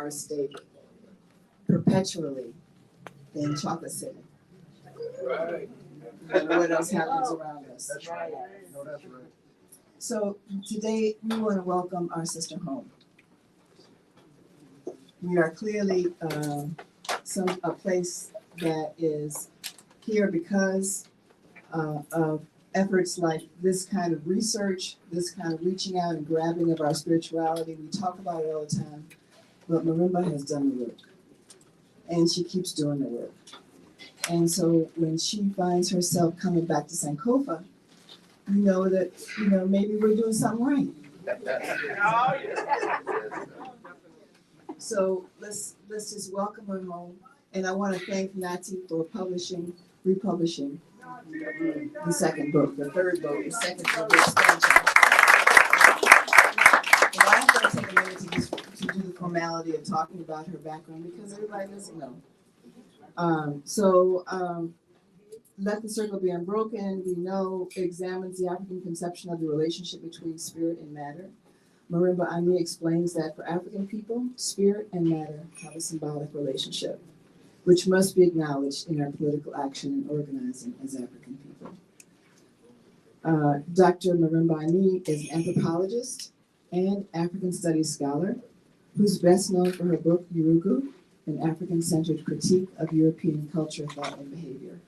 our state perpetually in Chocolate City. Right. No matter what else happens around us. That's right. No, that's right. So today we want to welcome our sister home. We are clearly a place that is here because of efforts like this kind of research, this kind of reaching out and grabbing of our spirituality. We talk about it all the time, but Marimba has done the work, and she keeps doing the work. And so when she finds herself coming back to Sankofa, you know that, maybe we're doing something right. So let's just welcome her home. And I want to thank Nati for republishing the second book, the third book, the second book, the expansion. And I'm going to take a minute to do the formality of talking about her background because everybody doesn't know. Let the Circle Be Unbroken, we know, examines the African conception of the relationship between spirit and matter. Marimba Ani explains that for African people, spirit and matter have a symbolic relationship, which must be acknowledged in our political action and organizing as African people. Dr. Marimba Ani is an anthropologist and African studies scholar who's best known for her book, Yurugu, an African-centered critique of European culture, thought, and behavior.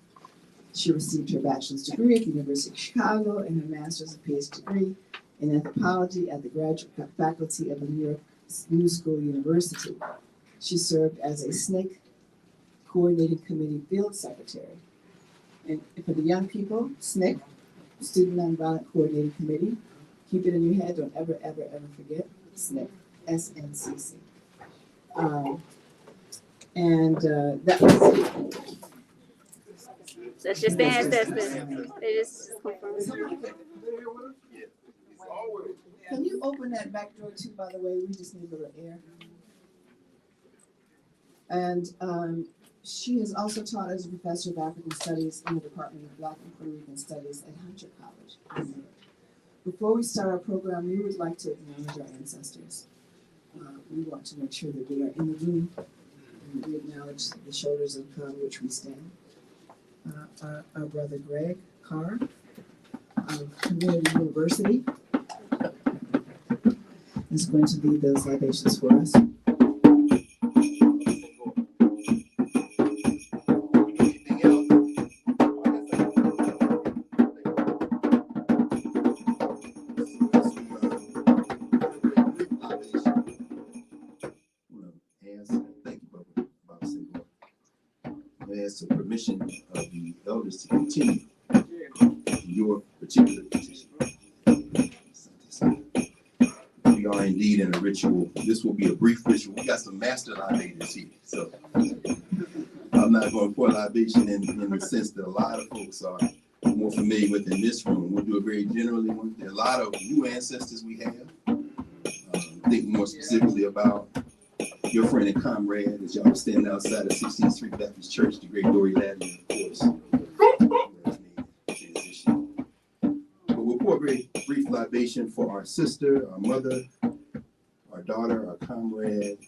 She received her bachelor's degree at the University of Chicago and her master's and PhD degree in anthropology at the graduate faculty of the New York New School University. She served as a SNCC Coordinating Committee Field Secretary. And for the young people, SNCC, Student Nonviolent Coordinating Committee, keep it in your head, don't ever, ever, ever forget SNCC, SNCC. That was That's just the Ancestor. They just Can you open that back door too, by the way? We just need a little air. And she has also taught as a professor of African Studies in the Department of Black and Puerto Rican Studies at Hunter College. Before we start our program, we would like to acknowledge our ancestors. We want to make sure that they are in the room and we acknowledge the shoulders upon which we stand. Our brother Greg Carr of Community University is going to lead those libations for us. Ask the permission of the elders to continue your particular position. We are indeed in a ritual. This will be a brief ritual. We got some master libators here, so I'm not going to pour libation in the sense that a lot of folks are more familiar with in this room. We'll do it very generally. There are a lot of new ancestors we have. Think more specifically about your friend and comrade as y'all standing outside of 16th Street Baptist Church, the great Dory Ladley, of course. But we'll pour a very brief libation for our sister, our mother, our daughter, our comrade,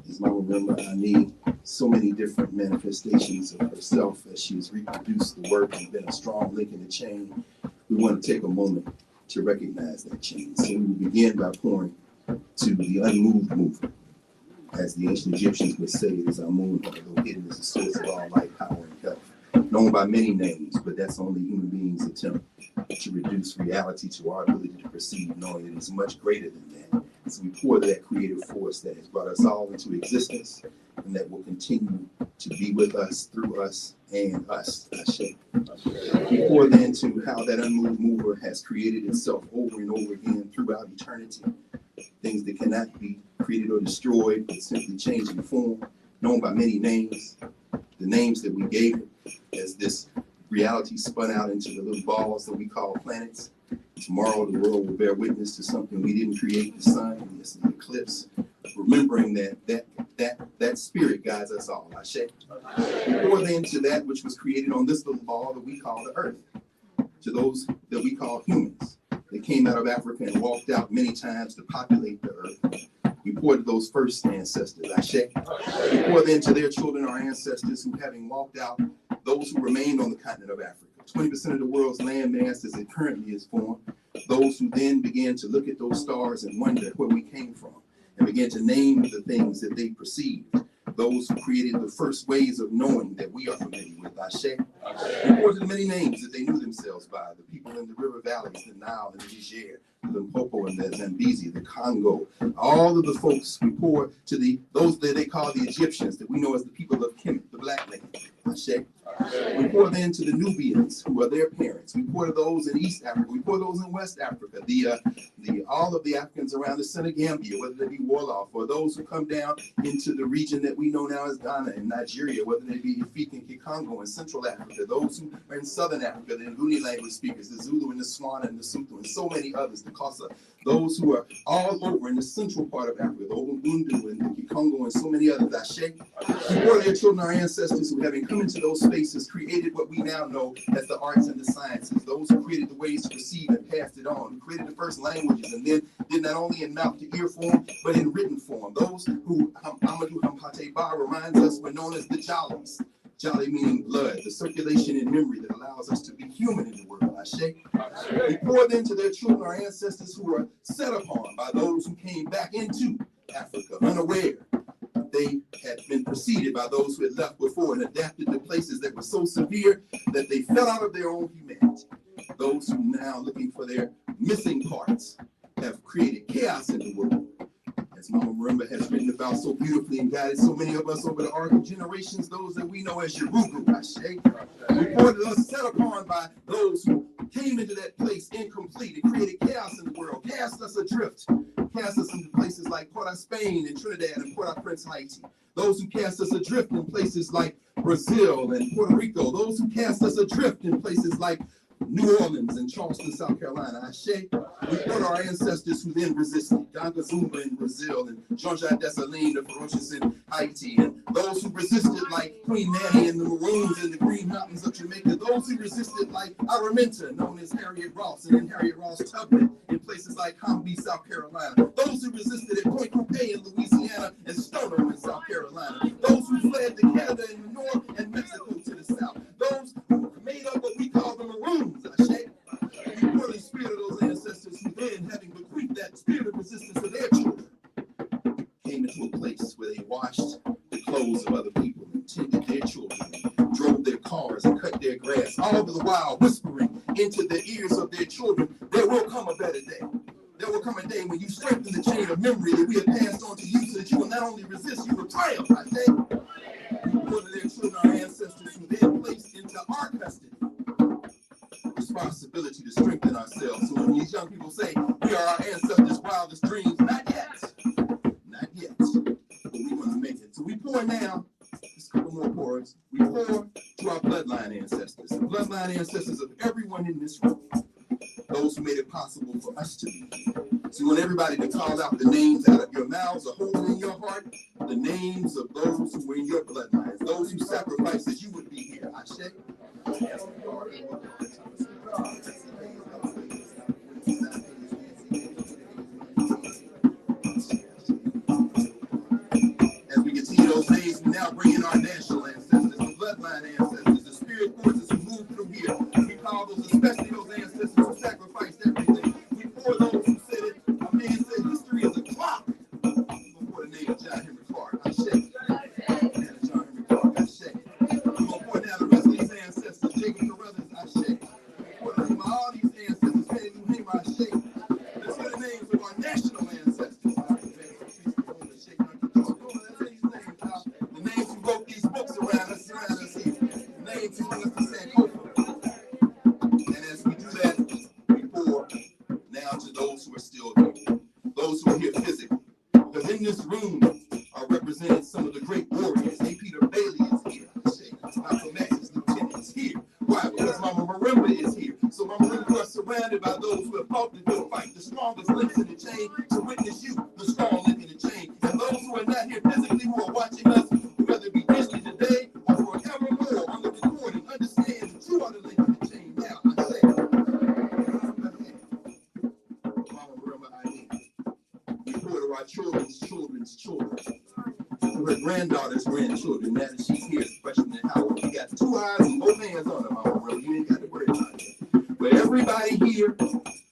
as Mama Marimba Ani, so many different manifestations of herself as she has reproduced the work and been a strong link in the chain. We want to take a moment to recognize that chain. So we will begin by pouring to the unmoved mover. As the ancient Egyptians would say, it is our moon, although hidden is the source of all life, power, and health. Known by many names, but that's only human beings' attempt to reduce reality to our ability to perceive, knowing it is much greater than that. So we pour that creative force that has brought us all into existence and that will continue to be with us, through us, and us. We pour then to how that unmoved mover has created itself over and over again throughout eternity. Things that cannot be created or destroyed, but simply changing form, known by many names. The names that we gave it as this reality spun out into the little balls that we call planets. Tomorrow the world will bear witness to something we didn't create, the sun, and this eclipse. Remembering that spirit guides us all. More than to that which was created on this little ball that we call the earth. To those that we call humans. They came out of Africa and walked out many times to populate the earth. We pour to those first ancestors, Ashe. We pour then to their children, our ancestors who, having walked out, those who remained on the continent of Africa, 20% of the world's landmass as it currently is formed, those who then began to look at those stars and wonder where we came from, and began to name the things that they perceived, those who created the first ways of knowing that we are familiar with, Ashe. We pour to the many names that they knew themselves by, the people in the river valleys, the Nile and the Niger, the Limpopo and the Zambezi, the Congo, all of the folks. We pour to those that they call the Egyptians, that we know as the people of Kemet, the black man, Ashe. We pour then to the Nubians, who are their parents. We pour to those in East Africa. We pour those in West Africa. All of the Africans around the Senegambia, whether they be Wolof, or those who come down into the region that we know now as Ghana and Nigeria, whether they be Efik and Kikongo in Central Africa, those who are in Southern Africa, the Nguni language speakers, the Zulu and the Swana and the Sotho, and so many others, the Xhosa, those who are all over in the central part of Africa, the Ogunbundu and the Kikongo and so many others, Ashe. We pour their children, our ancestors, who having come into those spaces, created what we now know as the arts and the sciences, those who created the ways to perceive and passed it on, who created the first languages, and then did not only in mouth to ear form, but in written form. Those who Amadou Hampate Ba reminds us were known as the Jollies. Jolly meaning blood, the circulation in memory that allows us to be human in the world. Ashe. We pour then to their children, our ancestors, who were set upon by those who came back into Africa unaware. They had been preceded by those who had left before and adapted to places that were so severe that they fell out of their own humanity. Those who now, looking for their missing parts, have created chaos in the world. As Mama Marimba has written about so beautifully and guided so many of us over the arc of generations, those that we know as Yoruba, Ashe. Reported us set upon by those who came into that place incomplete and created chaos in the world, cast us adrift, cast us into places like Port-au-Spain and Trinidad and Port-au-Prince, Haiti. Those who cast us adrift in places like Brazil and Puerto Rico. Those who cast us adrift in places like New Orleans and Charleston, South Carolina. Ashe. We put our ancestors who then resisted. Ganga Zumba in Brazil and Jean-Jacques Dessalines, the ferocious in Haiti. And those who resisted like Queen Nanny and the Maroons in the Green Mountains of Jamaica. Those who resisted like Araminta, known as Harriet Ross, and then Harriet Ross Tubman in places like Comby, South Carolina. Those who resisted at Point Coupé in Louisiana and Stono in South Carolina. Those who fled to Canada in the north and Mexico to the south. Those who made up what we call the Maroons, Ashe. We pour the spirit of those ancestors who then, having bequeathed that spirit of resistance to their children, came into a place where they washed the clothes of other people and tended their children, and drove their cars and cut their grass, all the while whispering into the ears of their children, there will come a better day. There will come a day when you strengthen the chain of memory that we have passed on to you so that you will not only resist, you will triumph, Ashe. We pour to their children, our ancestors, who then placed into our custody responsibility to strengthen ourselves. So when these young people say we are our ancestors' wildest dreams, not yet, but we want to make it. So we pour now, just a couple more pours. We pour to our bloodline ancestors, the bloodline ancestors of everyone in this room, those who made it possible for us to be here. So we want everybody to call out the names out of your mouths or hold in your heart, the names of those who were in your bloodlines, those who sacrificed that you would be here. Ashe. As we continue those days, we now bring in our national ancestors, the bloodline ancestors, the spirit forces who move through here. We call those, especially those ancestors who sacrificed everything. We pour those who said it. A man said history is a clock. We're going to pour the name of John Henry Clark. Ashe. John Henry Clark. Ashe. We're going to pour down the rest of these ancestors, Jacob Carruthers. Ashe. We're going to name all these ancestors, Fannie Lou Hamer. Ashe. Let's hear the names of our national ancestors. The names who wrote these books around us here. The names who bring us to Sankofa. And as we do that, we pour now to those who are still here, those who are here physically. Because in this room are represented some of the great warriors. A. Peter Bailey is here. Malcolm X is lieutenant is here. Why? Because Mama Marimba is here. So Mama Marimba are surrounded by those who have fought the good fight, the strongest links in the chain to witness you, the strong link in the chain. And those who are not here physically, who are watching us, whether it be visually today or forevermore on the recording, understand that you are the link in the chain. Now, I say, Mama Marimba, I need. We pour to our children's children. to her granddaughter's grandchildren now that she's here, freshman in Howard. You got 2 eyes and both hands on her, Mama Rose. You ain't got to worry about it. But everybody here,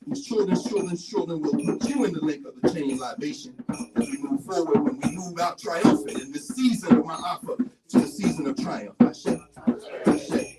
whose children's children will put you in the link of the chain libation as we move forward, when we move out triumphant in this season of Maafa to the season of triumph. Ashe. Ashe. Ashe.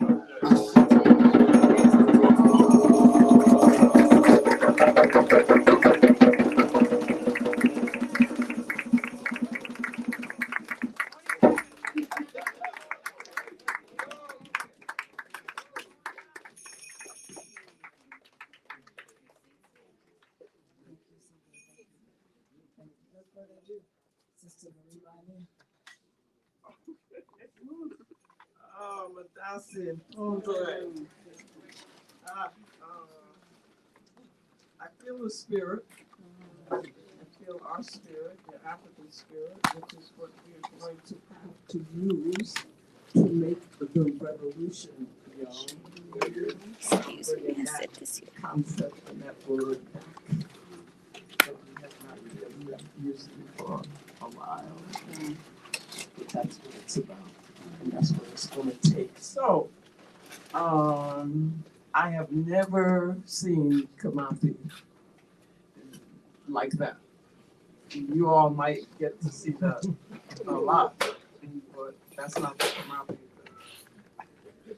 Sister Marimba. Oh, Madasi. Oh, good. I feel the spirit. I feel our spirit, the African spirit, which is what we are going to have to use to make the revolution, y'all. Excuse me, I said this here. Concept and that word back that we have not really used it for a while. But that's what it's about, and that's what it's going to take. So, I have never seen Kamathi like that. You all might get to see that a lot, but that's not the Kamathi.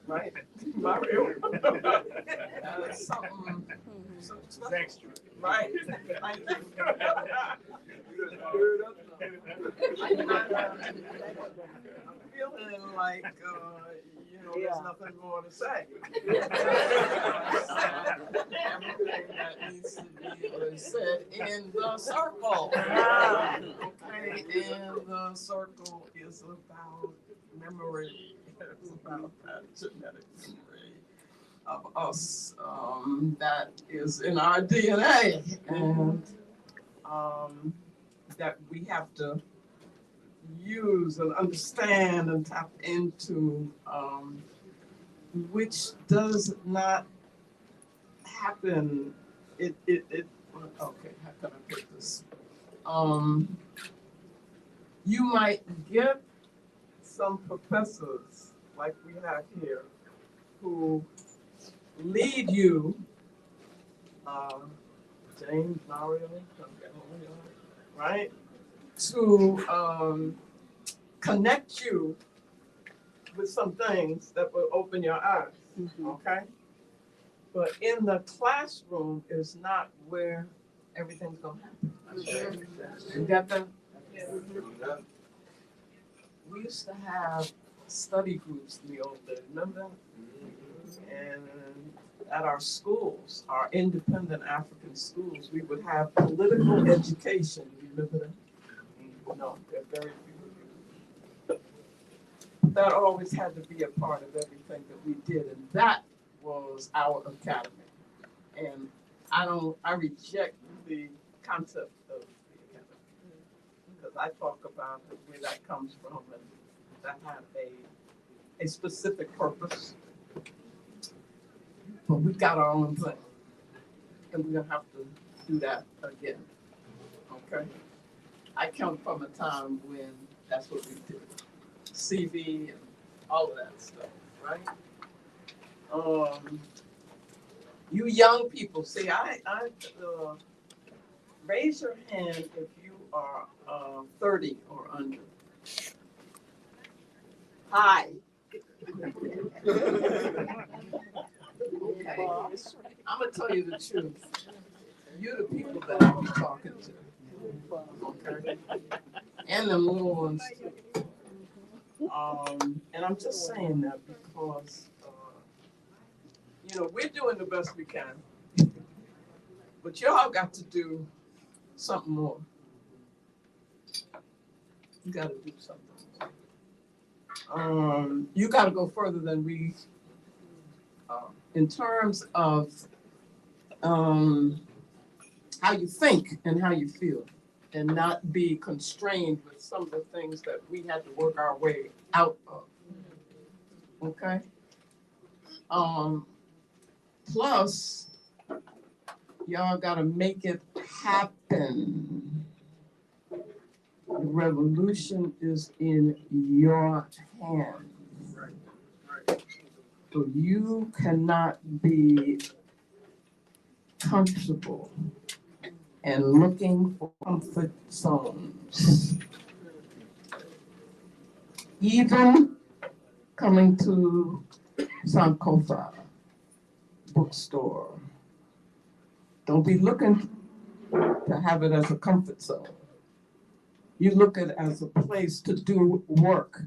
Right? Mario. That's something. It's extra. Right. Thank you. I'm feeling like, there's nothing more to say. Everything that needs to be said in the circle. Okay, and the circle is about memory. It's about that genetic memory of us that is in our DNA, and that we have to use and understand and tap into, which does not happen. Okay, how can I put this? You might get some professors like we have here who lead you, James, Mario, right, to connect you with some things that will open your eyes, okay? But in the classroom is not where everything's gonna happen. You got that? Yeah. We used to have study groups in the old days, remember that? And at our schools, our independent African schools, we would have political education. You remember that? No, there are very few of you. That always had to be a part of everything that we did, and that was our academy. And I reject the concept of the academy, because I talk about where that comes from, and that had a specific purpose. But we got our own thing, and we're gonna have to do that again, okay? I come from a time when that's what we did, CV and all of that stuff, right? You young people, see, I raise your hand if you are 30 or under. Hi. Okay. I'm gonna tell you the truth. You're the people that I'm talking to. Okay. And the little ones too. And I'm just saying that because we're doing the best we can. But y'all got to do something more. You gotta do something. You gotta go further than we in terms of how you think and how you feel, and not be constrained with some of the things that we had to work our way out of. Okay? Plus, y'all gotta make it happen. The revolution is in your hands. So you cannot be comfortable and looking for comfort zones. Even coming to Sankofa bookstore, don't be looking to have it as a comfort zone. You look at it as a place to do work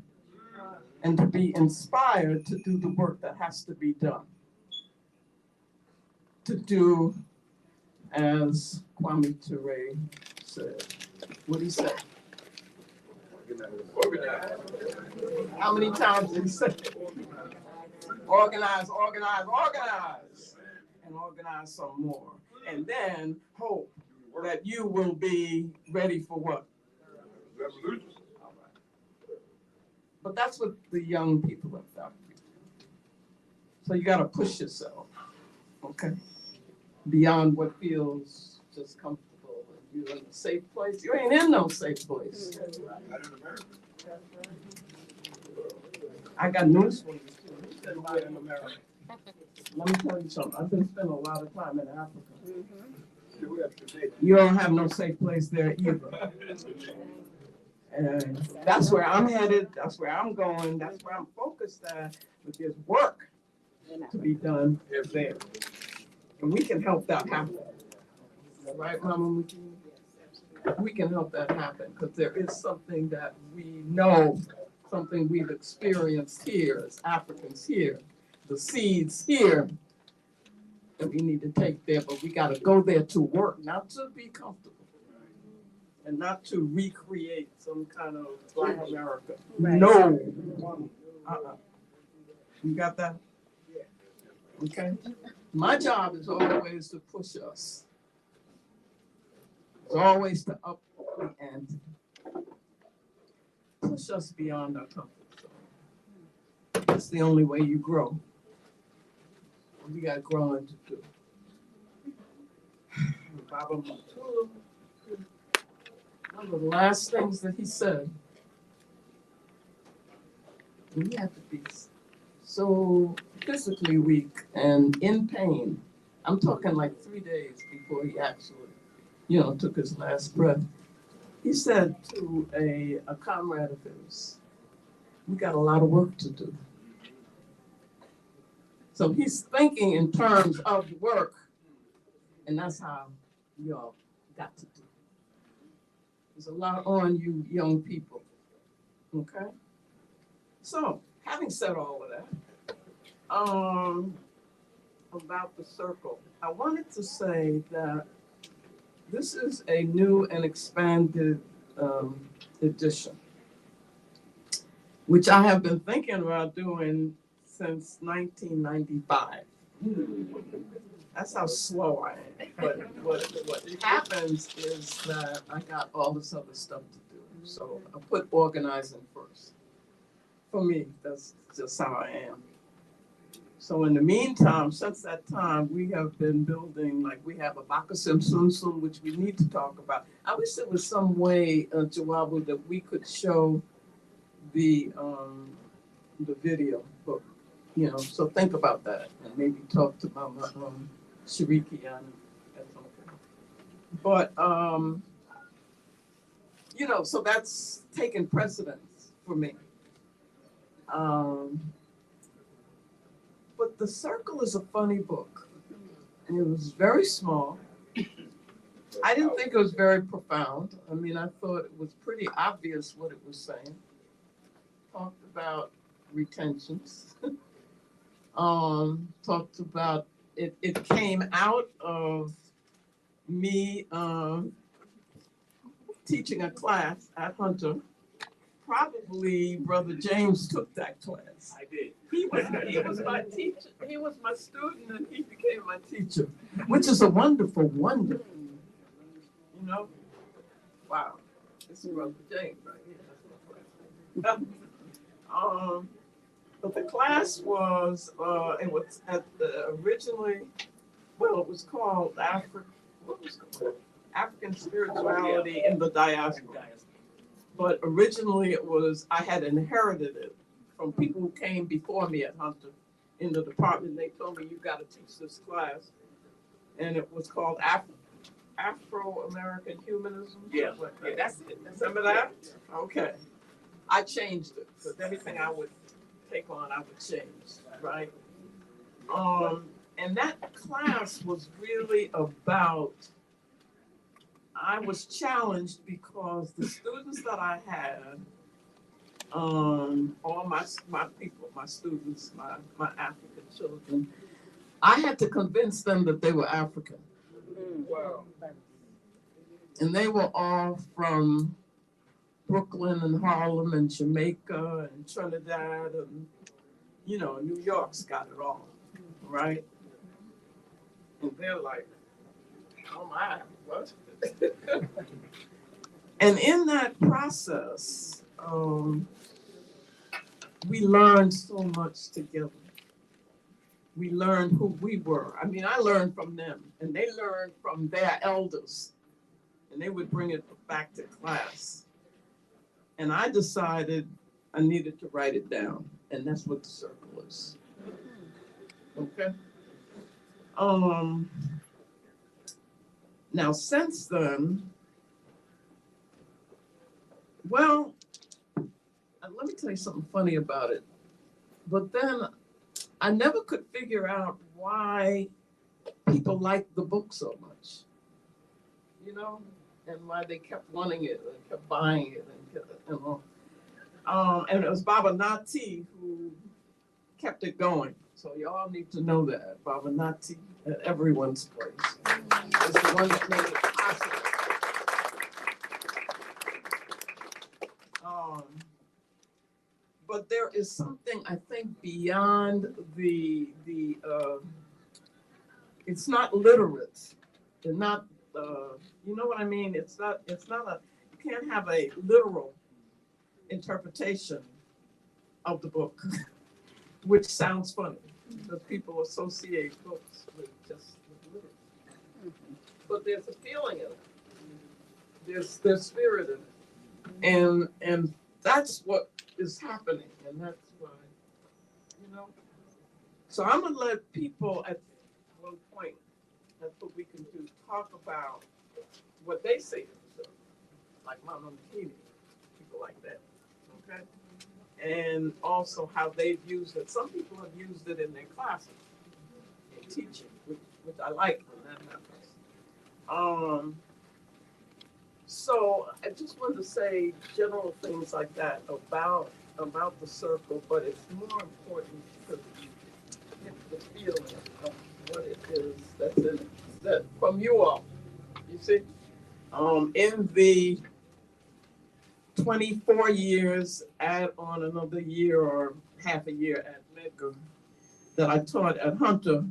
and to be inspired to do the work that has to be done. To do, as Kwame Ture said, what did he say? How many times did he say? Organize, organize, organize, and organize some more. And then hope that you will be ready for what? Revolution. But that's what the young people have done. So you gotta push yourself, okay? Beyond what feels just comfortable. And you're in a safe place. You ain't in no safe place. I got news for you too. You spend a lot in America. Let me tell you something. I've been spending a lot of time in Africa. You don't have no safe place there either. And that's where I'm headed. That's where I'm going. That's where I'm focused at. But there's work to be done there. And we can help that happen. Right, Mama? We can help that happen because there is something that we know, something we've experienced here as Africans here, the seeds here that we need to take there, but we got to go there to work, not to be comfortable and not to recreate some kind of Black America. Right. No. You got that? Okay. My job is always to push us. It's always to up the ante. Push us beyond our comfort zone. That's the only way you grow. We got growing to do. Baba Mutulu, one of the last things that he said, we have to be so physically weak and in pain. I'm talking like 3 days before he actually, took his last breath. He said to a comrade of his, we got a lot of work to do. So he's thinking in terms of work, and that's how y'all got to do. There's a lot on you young people, okay? So, having said all of that, about the circle, I wanted to say that this is a new and expanded edition, which I have been thinking about doing since 1995. That's how slow I am. But what happens is that I got all this other stuff to do. So I put organizing first. For me, that's just how I am. So in the meantime, since that time, we have been building, like we have a Bakasim Sunsum, which we need to talk about. I wish there was some way, Jawabu, that we could show the video book, so think about that and maybe talk to Mama Shariki on at some point. But, so that's taken precedence for me. But The Circle is a funny book. And it was very small. I didn't think it was very profound. I mean, I thought it was pretty obvious what it was saying. Talked about retentions. Talked about it came out of me teaching a class at Hunter. Probably Brother James took that class. I did. He was my teacher. He was my student and he became my teacher, which is a wonderful wonder. Wow. This is Brother James right here. But the class was, it was at the originally, it was called African Spirituality in the Diaspora. but originally I had inherited it from people who came before me at Hunter in the department. They told me, you gotta teach this class. And it was called Afro-American Humanism. Yeah, that's it. Remember that? Okay. I changed it, because everything I would take on, I would change, right? And that class was really about, I was challenged because the students that I had, all my people, my students, my African children, I had to convince them that they were African. Wow. And they were all from Brooklyn and Harlem and Jamaica and Trinidad and, New York's got it all, right? And they're like, oh my, what? And in that process, we learned so much together. We learned who we were. I mean, I learned from them, and they learned from their elders, and they would bring it back to class. And I decided I needed to write it down, and that's what the circle is. Okay? Now, since then, well, let me tell you something funny about it. But then I never could figure out why people liked the book so much, and why they kept wanting it and kept buying it and it was Baba Nati who kept it going. So y'all need to know that Baba Nati at everyone's place is the one that made it possible. But there is something, I think, beyond the it's not literate. They're not, you know what I mean? It's not you can't have a literal interpretation of the book, which sounds funny because people associate books with just literature. But there's a feeling in it. There's spirit in it. And that's what is happening, and that's why, So I'm gonna let people at one point, that's what we can do, talk about what they say themselves, like Mama Makini, people like that, okay? And also how they've used it. Some people have used it in their classes, in teaching, which I like when that happens. So I just wanted to say general things like that about the circle, but it's more important because you get the feeling of what it is that's in it, that from you all, you see, in the 24 years, add on another year or half a year at Medgar that I taught at Hunter,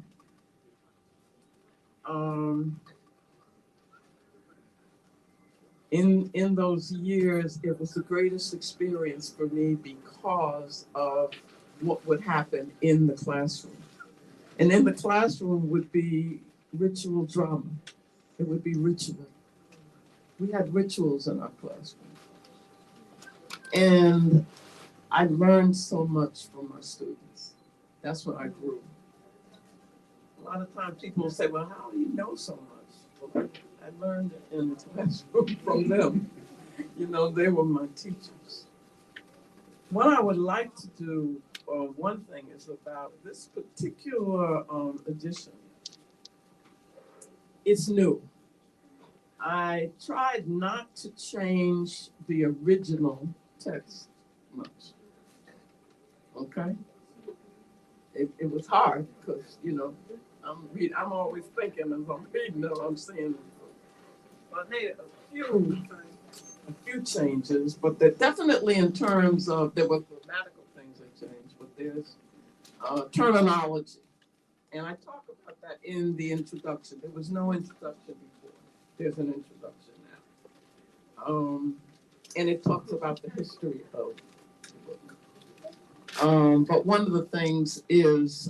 in those years, it was the greatest experience for me because of what would happen in the classroom. And in the classroom would be ritual drama. It would be ritual. We had rituals in our classroom. And I learned so much from my students. That's when I grew. A lot of times people will say, well, how do you know so much? Well, I learned it in the classroom from them. They were my teachers. What I would like to do, one thing is about this particular edition. It's new. I tried not to change the original text much. Okay? It was hard because, I'm always thinking as I'm reading it, I'm seeing it. I made a few changes, but they're definitely in terms of, there were grammatical things that changed, but there's terminology. And I talk about that in the introduction. There was no introduction before. There's an introduction now. And it talks about the history of the book. But one of the things is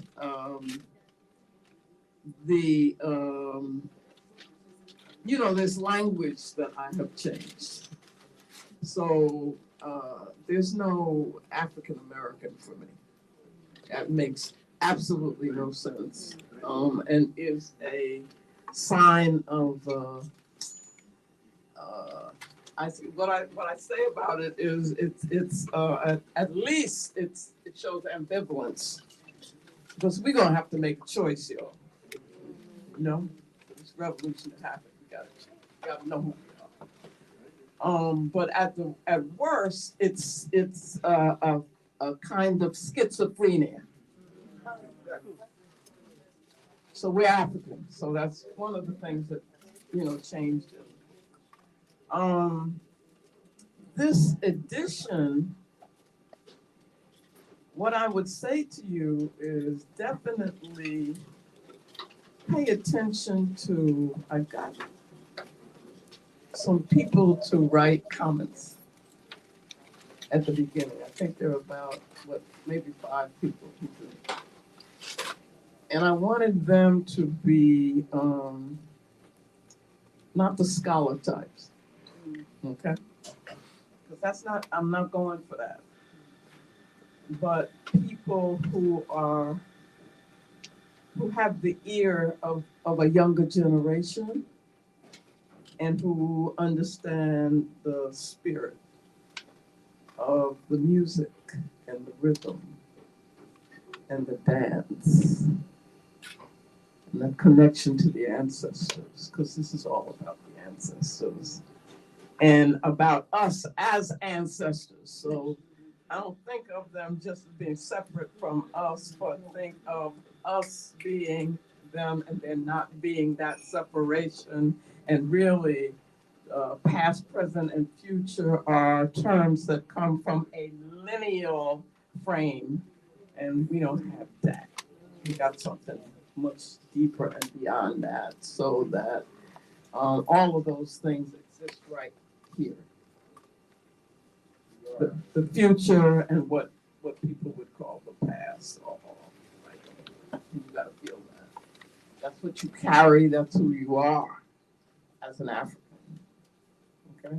there's language that I have changed. So there's no African American for me. That makes absolutely no sense, and is a sign of. What I say about it is it's at least it shows ambivalence, because we're gonna have to make a choice, y'all. You know, this revolution has happened. We gotta know who we are. But at worst, it's a kind of schizophrenia. So we're African, so that's one of the things that changed it. This edition, what I would say to you is definitely pay attention to. I got some people to write comments at the beginning. I think there are about maybe 5 people who did. And I wanted them to be not the scholar types, okay? Because I'm not going for that. But people who have the ear of a younger generation and who understand the spirit of the music and the rhythm and the dance and the connection to the ancestors, because this is all about the ancestors and about us as ancestors. So I don't think of them just as being separate from us, but think of us being them and then not being that separation. And really, past, present, and future are terms that come from a lineal frame, and we don't have that. We got something much deeper and beyond that, so that all of those things exist right here. The future and what people would call the past, all right. You gotta feel that. That's what you carry. That's who you are as an African. Okay.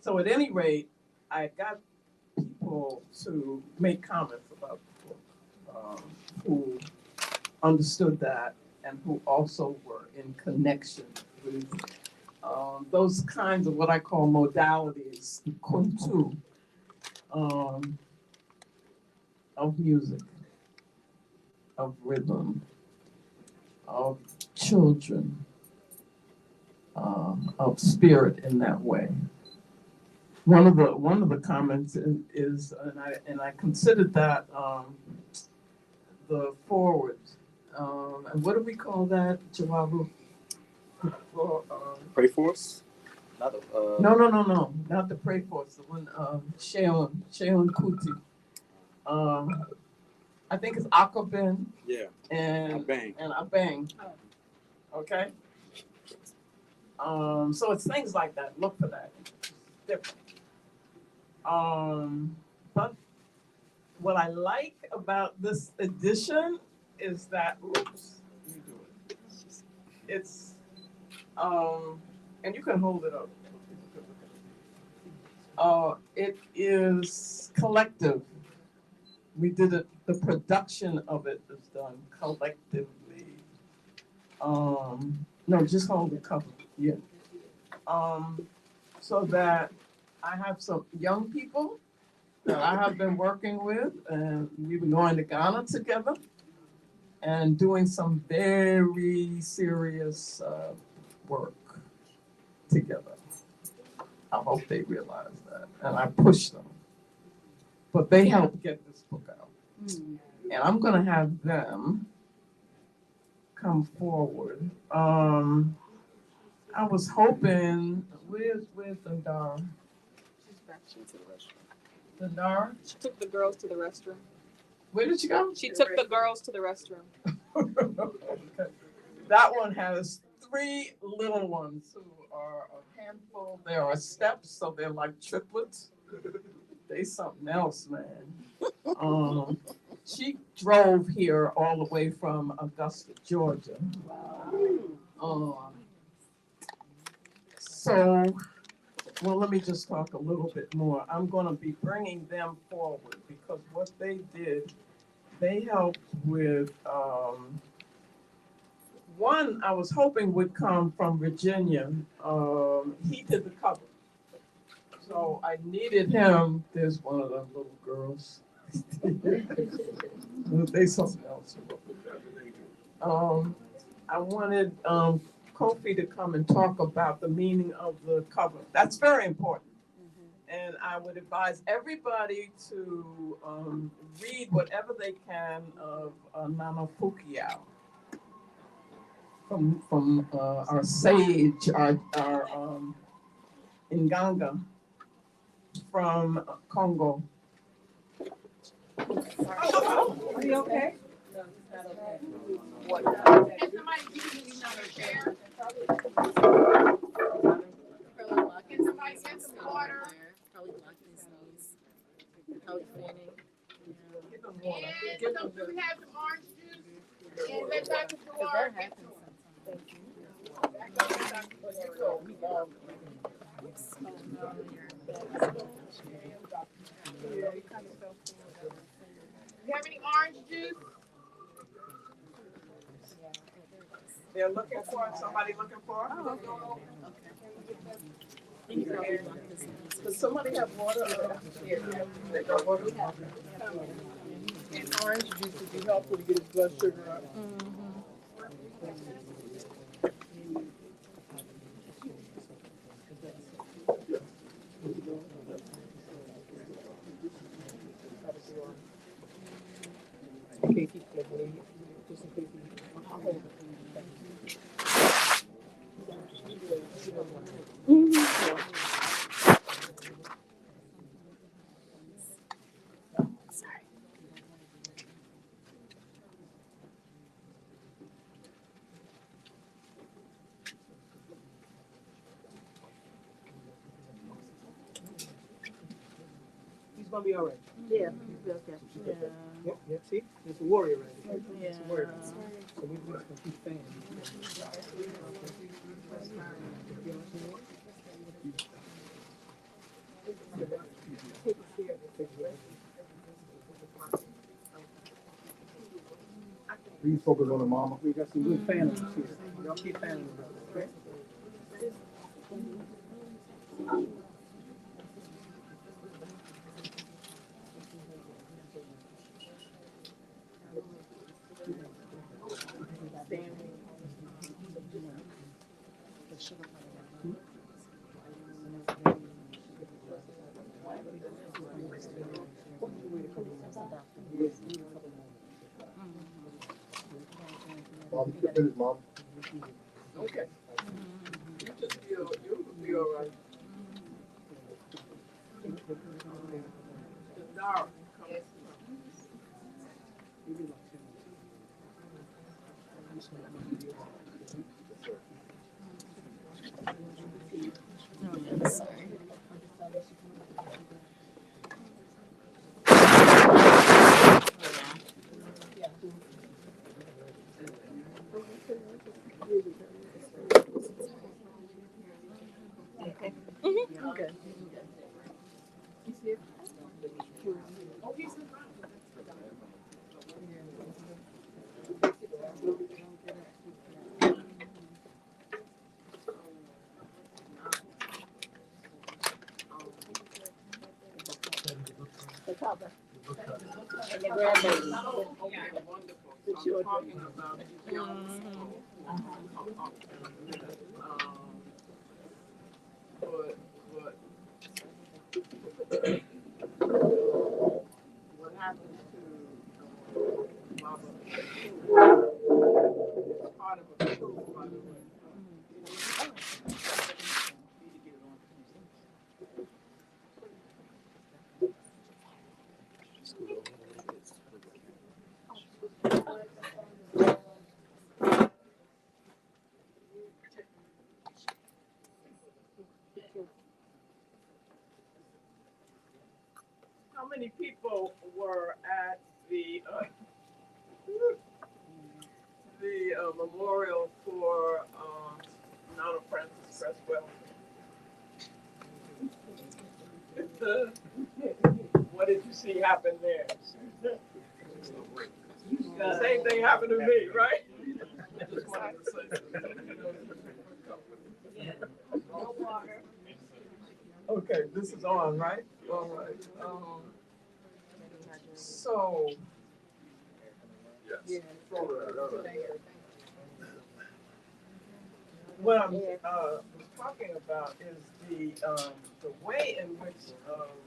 So at any rate, I got people to make comments about the book, who understood that and who also were in connection with those kinds of what I call modalities, the kuntu of music, of rhythm, of children, of spirit in that way. One of the comments is and I considered that the forward. And what do we call that, Jawabu? Pray for us? Not No, not the pray for us. The one, Sheon Kuti. I think it's Akabin yeah. and Bang. Abang. Okay. So it's things like that. Look for that. It's different. But what I like about this edition is that, oops, let me do it. It's, and you can hold it up. It is collective. We did it, the production of it is done collectively. No, just hold the cover, yeah. So that I have some young people that I have been working with, and we've been going to Ghana together and doing some very serious work together. I hope they realize that, and I push them. But they helped get this book out. And I'm gonna have them come forward. I was hoping, where's Dandara? She's back. She went to the restroom. Dandara? She took the girls to the restroom. Where did she go? She took the girls to the restroom. Okay. That one has 3 little ones who are a handful. There are steps, so they're like triplets. They something else, man. She drove here all the way from Augusta, Georgia. So, well, let me just talk a little bit more. I'm gonna be bringing them forward because what they did, they helped with, one I was hoping would come from Virginia. He did the cover. So I needed him. There's one of them little girls. They something else. I wanted Kofi to come and talk about the meaning of the cover. That's very important. And I would advise everybody to read whatever they can of Nana Fukiao from our sage, our Nganga from Congo. Are you okay? Give them water. Give them Do we have some orange juice? And let Dr. Delora get to him. You have any orange juice? They're looking for it. Somebody looking for it? Does somebody have water? They got water? And orange juice would be helpful to get his blood sugar up. In case he can't bleed, just in case I'll hold it. He's gonna be all right. Yeah, okay. Yep, see? He's a warrior right here. He's a warrior. Yeah. So we just gonna keep saying. Please focus on the mama. We got some good families here. Y'all keep families, okay? Mom, you can finish, mom. Okay. You just feel, you'll be all right. The dark comes. Okay. And the grandbaby. Okay, wonderful. So I'm talking about young people. What happened to Maafa? It's part of a coup, by the way. How many people were at the memorial for Nana Francis Cresswell? What did you see happen there? Same thing happened to me, right? I just wanted to say that. Okay, this is on, right? All right. So, Yes. what I'm talking about is the way in which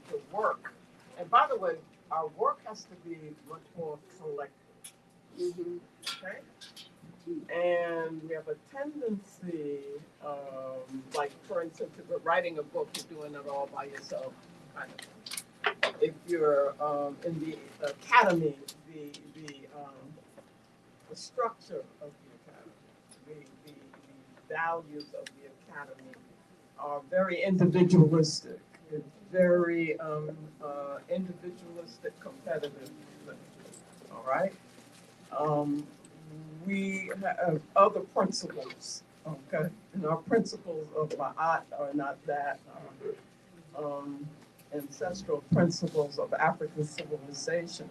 the work, and by the way, our work has to be much more collective, okay? And we have a tendency, like for instance, if you're writing a book, you're doing it all by yourself, kind of thing. If you're in the academy, the structure of the academy, the values of the academy are very individualistic. It's very individualistic, competitive. All right. We have other principles, okay? And our principles of Ma'at are not that. Ancestral principles of African civilization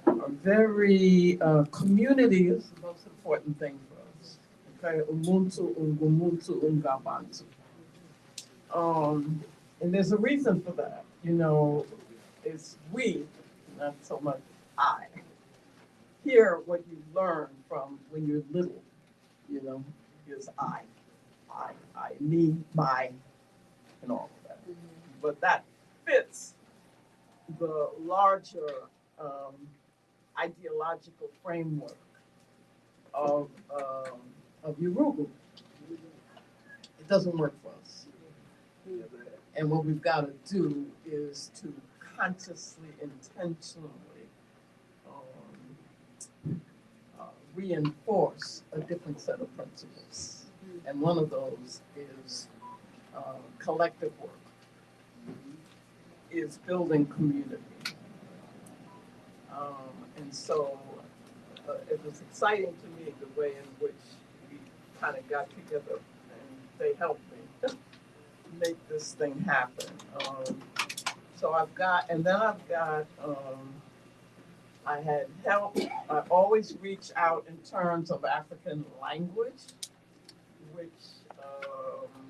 are very, community is the most important thing for us. Okay, Umuntu, Ungumuntu, Ungabantu. And there's a reason for that, you know, it's we, not so much I. Here, what you learn from when you're little, you know, is I, me, my, and all of that. But that fits the larger ideological framework of Urugu. It doesn't work for us. And what we've got to do is to consciously, intentionally reinforce a different set of principles. And one of those is collective work, is building community. And so it was exciting to me the way in which we kind of got together and they helped me make this thing happen. So I've got I had help. I always reach out in terms of African language, which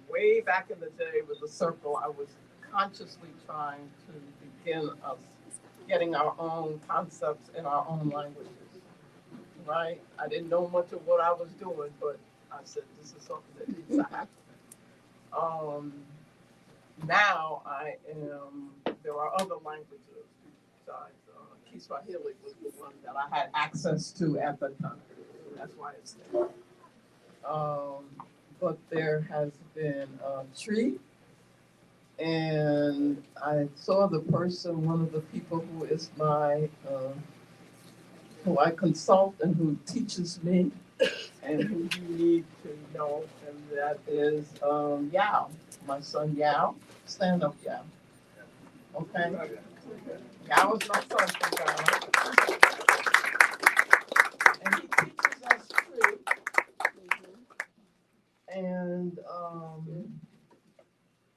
way back in the day with the circle, I was consciously trying to begin us getting our own concepts in our own languages, right? I didn't know much of what I was doing, but I said, this is something that needs to happen. Now there are other languages besides Kiswahili was the one that I had access to at the time. That's why it's there. But there has been Tree, and I saw the person, one of the people who is my, who I consult and who teaches me, and who you need to know, and that is Yao, my son Yao. Stand up, Yao. Okay? Yao is my son from Ghana. And he teaches us Tree. And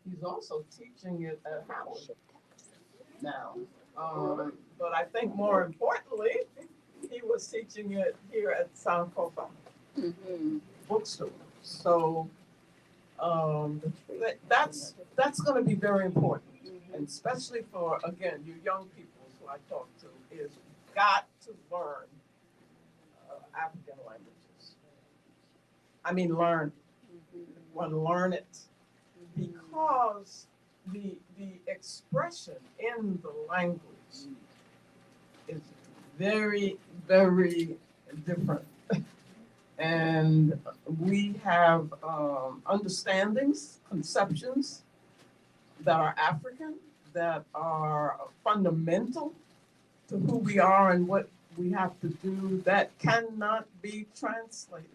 he's also teaching it at Howard now. But I think more importantly, he was teaching it here at Sankofa bookstore. So that's going to be very important, and especially for, again, you young people who I talk to, is got to learn African languages. I mean, learn. Want to learn it because the expression in the language is very, very different. And we have understandings, conceptions that are African, that are fundamental to who we are and what we have to do, that cannot be translated.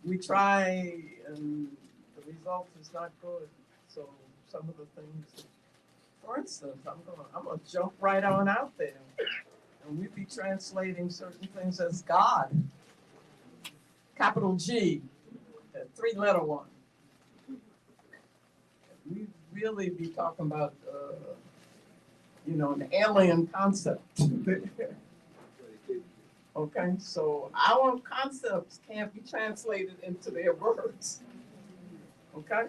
We try, and the result is not good. So some of the things, for instance, I'm gonna jump right on out there, and we'd be translating certain things as God, capital G, a 3-letter one. really be talking about, an alien concept. Okay, so our concepts can't be translated into their words. Okay?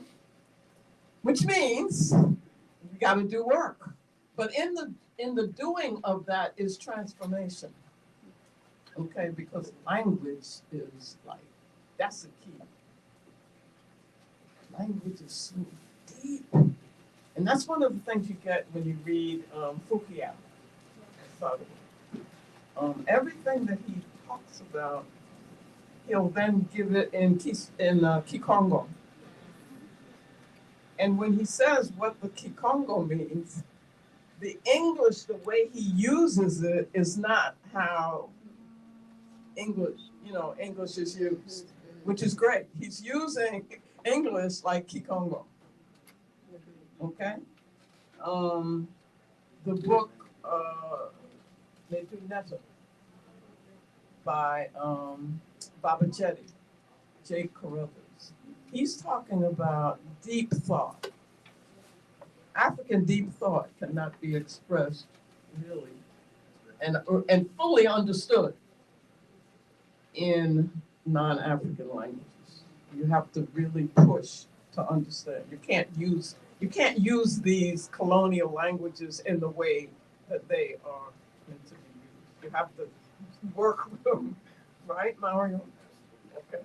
Which means we gotta do work. But in the doing of that is transformation. Okay, because language is like, that's the key. Language is so deep. And that's one of the things you get when you read Fukuyama. So, everything that he talks about, he'll then give it in Kikongo. And when he says what the Kikongo means, the English, the way he uses it is not how English is used, which is great. He's using English like Kikongo. Okay? The book, Medunetta by Baba Jetty, J. Carruthers. He's talking about deep thought. African deep thought cannot be expressed really and fully understood in non-African languages. You have to really push to understand. You can't use these colonial languages in the way that they are meant to be used. You have to work with them, right, Mario? Okay.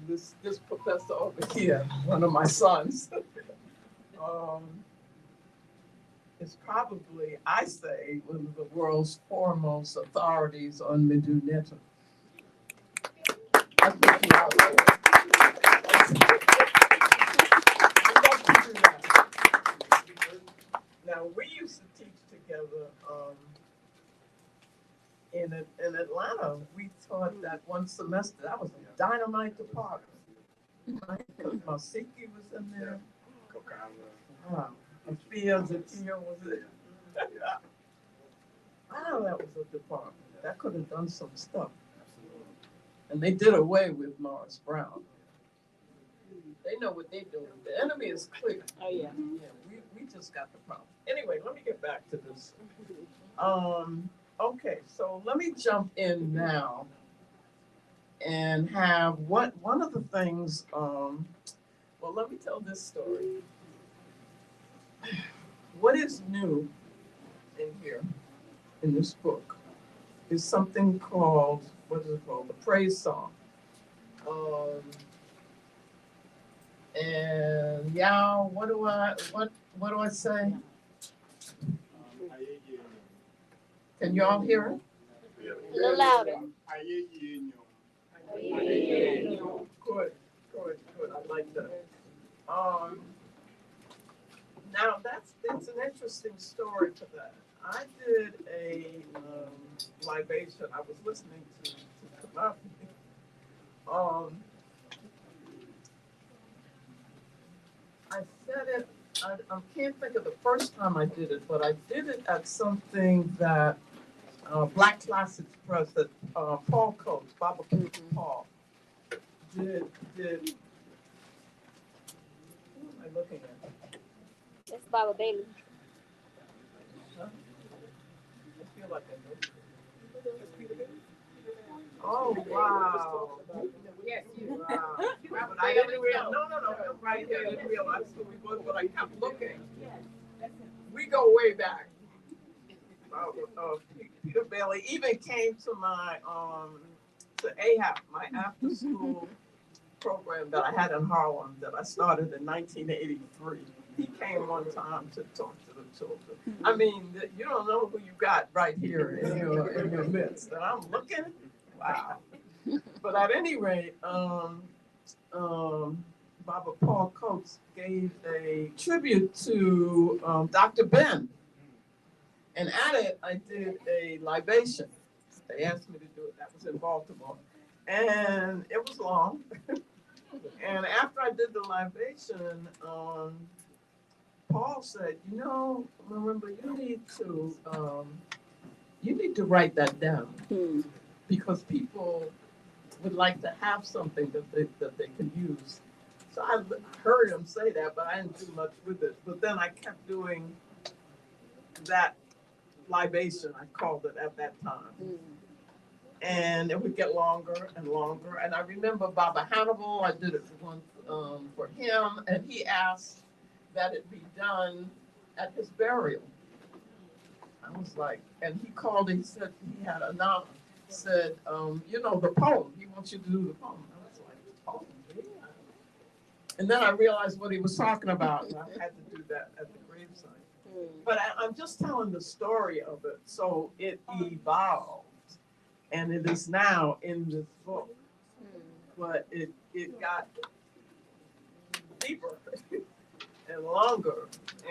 This professor over here, one of my sons, is probably, I say, one of the world's foremost authorities on Medunetta. I put you out there. Now, we used to teach together in Atlanta. We taught that one semester. That was a dynamite department. Masiki was in there. Wow. Afia Zakia was it. Wow, that was a department. That could have done some stuff. And they did away with Morris Brown. They know what they're doing. The enemy is clear. Oh, yeah. Yeah, we just got the problem. Anyway, let me get back to this. Okay, so let me jump in now and have one of the things, well, let me tell this story. What is new in here, in this book, is something called, what is it called? The praise song. And yeah, what do I say? Can you all hear it? A little louder. Good. I like that. Now that's an interesting story to that. I did a libation. I was listening to Maafa. I said it. I can't think of the first time I did it, but I did it at something that Black Classics Press that Paul Coates, Baba Coates Paul, did. Who am I looking at? That's Baba Bailey. Huh? I feel like I know. Oh, wow. Yes, you. Wow. But I didn't realize, no, right here, I didn't realize who he was, but I kept looking. We go way back. Peter Bailey even came to my, to AHAP, my after school program that I had in Harlem that I started in 1983. He came one time to talk to the children. I mean, you don't know who you got right here in your midst. And I'm looking, wow. But at any rate, Baba Paul Coates gave a tribute to Dr. Ben. And at it, I did a libation. They asked me to do it. That was in Baltimore. And it was long. And after I did the libation, Paul said, Marimba, you need to write that down. Because people would like to have something that they can use So I heard him say that, but I didn't do much with it. But then I kept doing that libation, I called it at that time. And it would get longer and longer. And I remember Baba Hannibal, I did it for him, and he asked that it be done at his burial. I was like, and he called, he said he had a novel, said, the poem, he wants you to do the poem. I was like, poem, yeah. And then I realized what he was talking about, and I had to do that at the gravesite. But I'm just telling the story of it, so it evolved, and it is now in this book. But it got deeper and longer,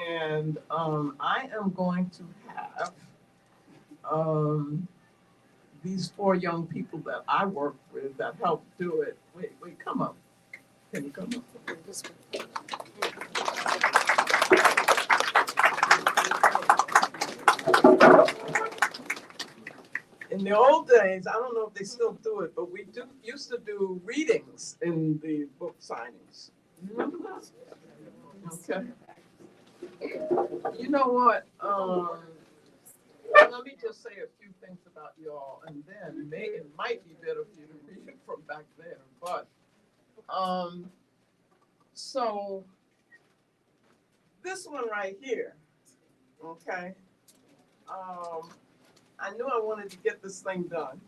and I am going to have these 4 young people that I work with that helped do it. Wait, come up. Can you come up? In the old days, I don't know if they still do it, but we used to do readings in the book signings. You remember that? Okay. You know what? Let me just say a few things about y'all, and then it might be better for you to read it from back there. But so this one right here, okay. I knew I wanted to get this thing done.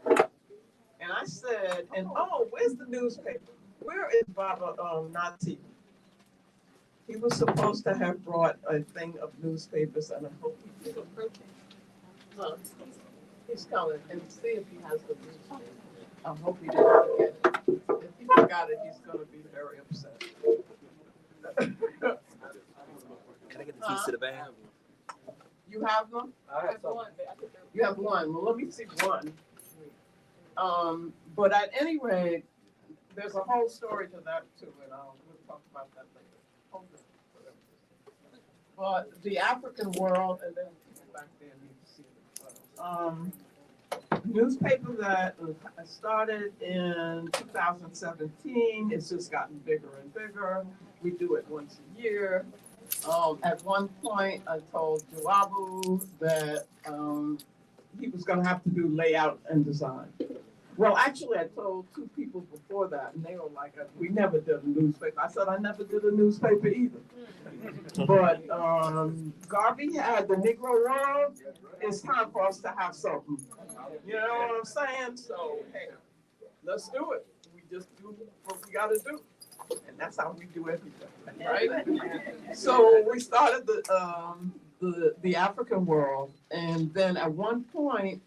And I said, where's the newspaper? Where is Baba Nati? He was supposed to have brought a thing of newspapers, and I hope he did. Look, he's coming, and see if he has the newspaper. I hope he didn't forget it. If he forgot it, he's gonna be very upset. Can I get the keys to the van? You have them? I have one, but I think they're. You have one. Well, let me see one. But at any rate, there's a whole story to that too, and we'll talk about that later. But the African world, and then people back there need to see it. Newspaper that started in 2017. It's just gotten bigger and bigger. We do it once a year. At one point, I told Joabu that he was going to have to do layout and design. Well, actually, I told 2 people before that, and they were like, we never did a newspaper. I said, I never did a newspaper either. But Garvey had the Negro World. It's time for us to have something. You know what I'm saying? So, hey, let's do it. We just do what we got to do. And that's how we do everything, right? So we started the African world, and then at one point,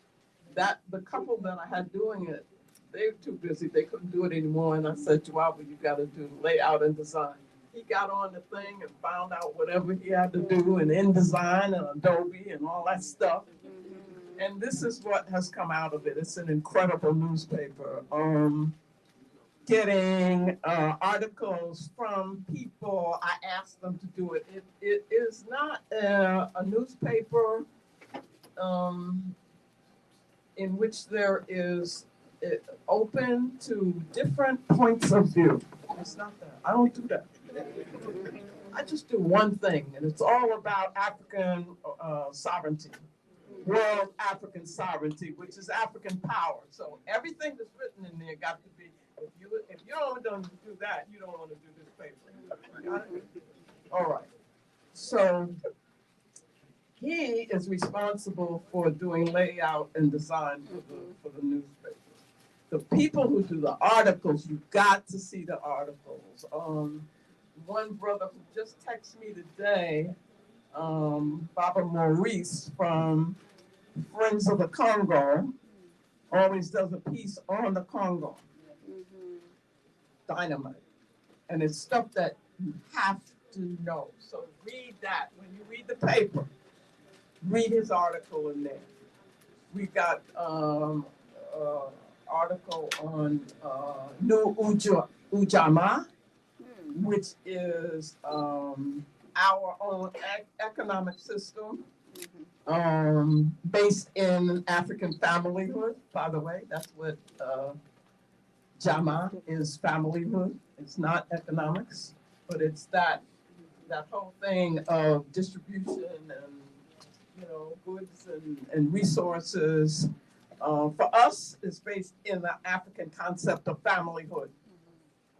the couple that I had doing it, they were too busy. They couldn't do it anymore. And I said, Joao, you got to do layout and design. He got on the thing and found out whatever he had to do in InDesign and Adobe and all that stuff. And this is what has come out of it. It's an incredible newspaper. Getting articles from people. I asked them to do it. It is not a newspaper in which there is open to different points of view. It's not that. I don't do that. I just do one thing, and it's all about African sovereignty. World African sovereignty, which is African power. So everything that's written in there got to be, if you don't want to do that, you don't want to do this paper. Got it? All right. So he is responsible for doing layout and design for the newspapers. The people who do the articles, you got to see the articles. One brother who just texted me today, Baba Maurice from Friends of the Congo, always does a piece on the Congo. Dynamite. And it's stuff that you have to know. So read that. When you read the paper, read his article in there. We got article on New Ujamaa, which is our own economic system, based in African familyhood. By the way, that's what Jama is, familyhood. It's not economics, but it's that whole thing of distribution and, you know, goods and resources. For us, it's based in the African concept of familyhood.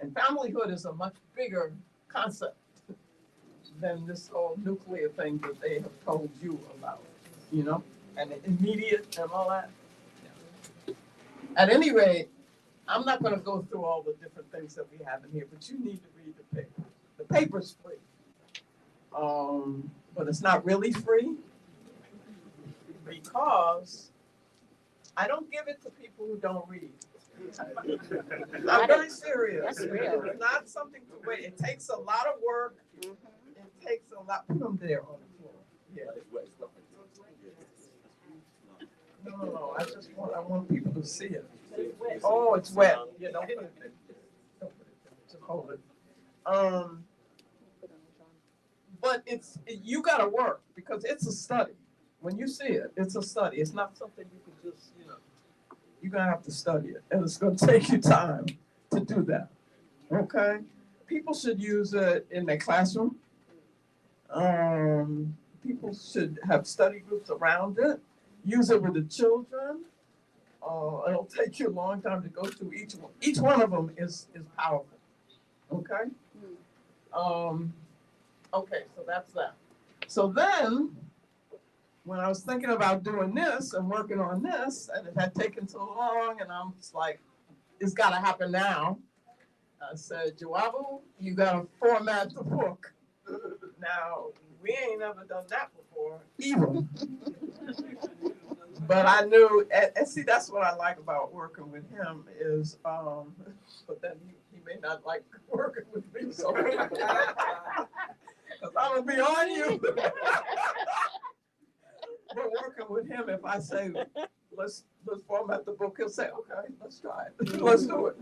And familyhood is a much bigger concept than this whole nuclear thing that they have told you about, you know, and immediate and all that. At any rate, I'm not gonna go through all the different things that we have in here, but you need to read the paper. The paper's free. But it's not really free because I don't give it to people who don't read. I'm very serious. That's real. It's not something to wait. It takes a lot of work. It takes a lot. Put them there on the floor. Yeah. No. I want people to see it. Oh, it's wet. Yeah, don't put it there. Don't put it there. Just hold it. But you gotta work because it's a study. When you see it, it's a study. It's not something you can just, you know, you're gonna have to study it and it's gonna take you time to do that. Okay? People should use it in their classroom. People should have study groups around it. Use it with the children. It'll take you a long time to go through each one. Each one of them is powerful. Okay? Okay, so that's that. So then, when I was thinking about doing this and working on this, and it had taken so long, and I'm just like, it's gotta happen now. I said, Joabu, you gotta format the book. Now, we ain't never done that before, either. But I knew, and see, that's what I like about working with him is, but then he may not like working with me, so. Because I'm gonna be on you. But working with him, if I say, let's format the book, he'll say, okay, let's try it. Let's do it.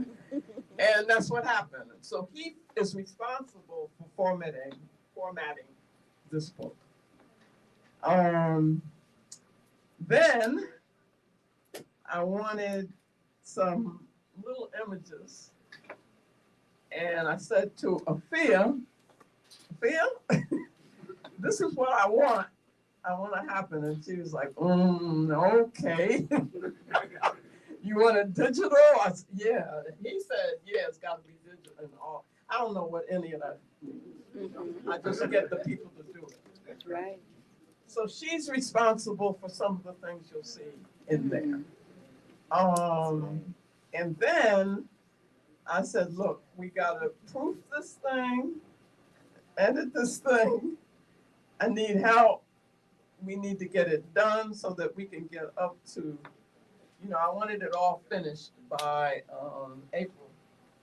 And that's what happened. So he is responsible for formatting this book. Then I wanted some little images. And I said to Afia, this is what I want to happen. And she was like, okay. You want it digital? I said, yeah. He said, yeah, it's got to be digital and all. I don't know what any of that means. I just get the people to do it. Right. So she's responsible for some of the things you'll see in there. And then I said, look, we got to proof this thing, edit this thing. I need help. We need to get it done so that we can get up to, you know, I wanted it all finished by April,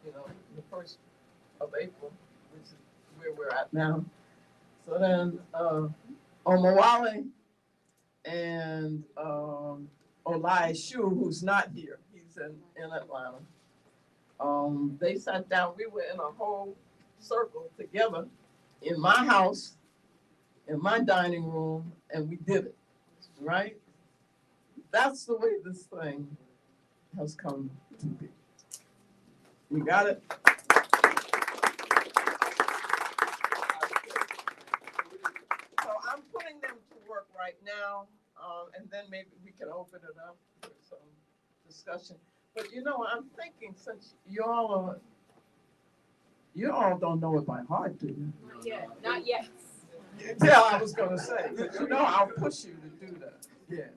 you know, the 1st of April, which is where we're at now. So then Omawale and Olai Shu, who's not here, he's in Atlanta. They sat down, we were in a whole circle together in my house, in my dining room, and we did it, right? That's the way this thing has come to be. You got it? So I'm putting them to work right now, and then maybe we can open it up for some discussion. But you know, I'm thinking since you all don't know it by heart, do you? Not yet. Not yet. Yeah, I was gonna say, but you know, I'll push you to do that, yeah.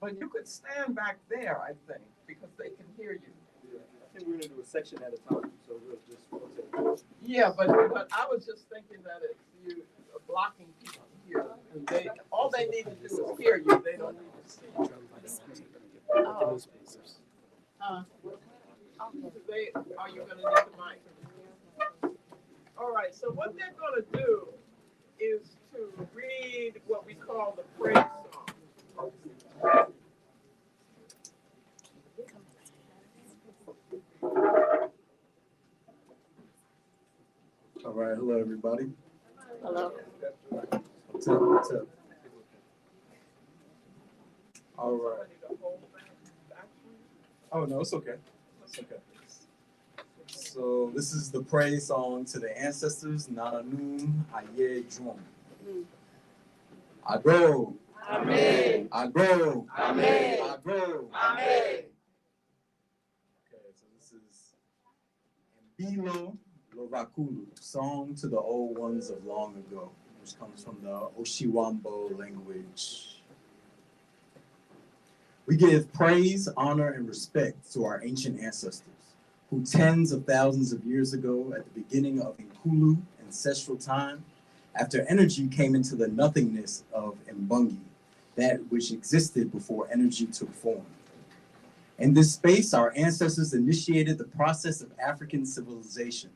But you could stand back there, I think, because they can hear you. I think we're gonna do a section at a time, so we'll just rotate. Yeah, but I was just thinking that it's you blocking people here, and all they need to do is hear you, they don't need to see you. Oh. Are you gonna need the mic? All right, so what they're gonna do is to read what we call the praise song. All right, hello everybody. Hello. What's up? All right. Oh no, it's okay. It's okay. So this is the praise song to the ancestors, Nananum Aye Drum. Agro. Amen. Agro. Amen. Agro. Amen. Okay, so this is Mbilo Lovakulu, song to the old ones of long ago, which comes from the Oshiwambo language. We give praise, honor, and respect to our ancient ancestors, who tens of thousands of years ago, at the beginning of Nkulu ancestral time, after energy came into the nothingness of Mbungi, that which existed before energy took form. In this space, our ancestors initiated the process of African civilization,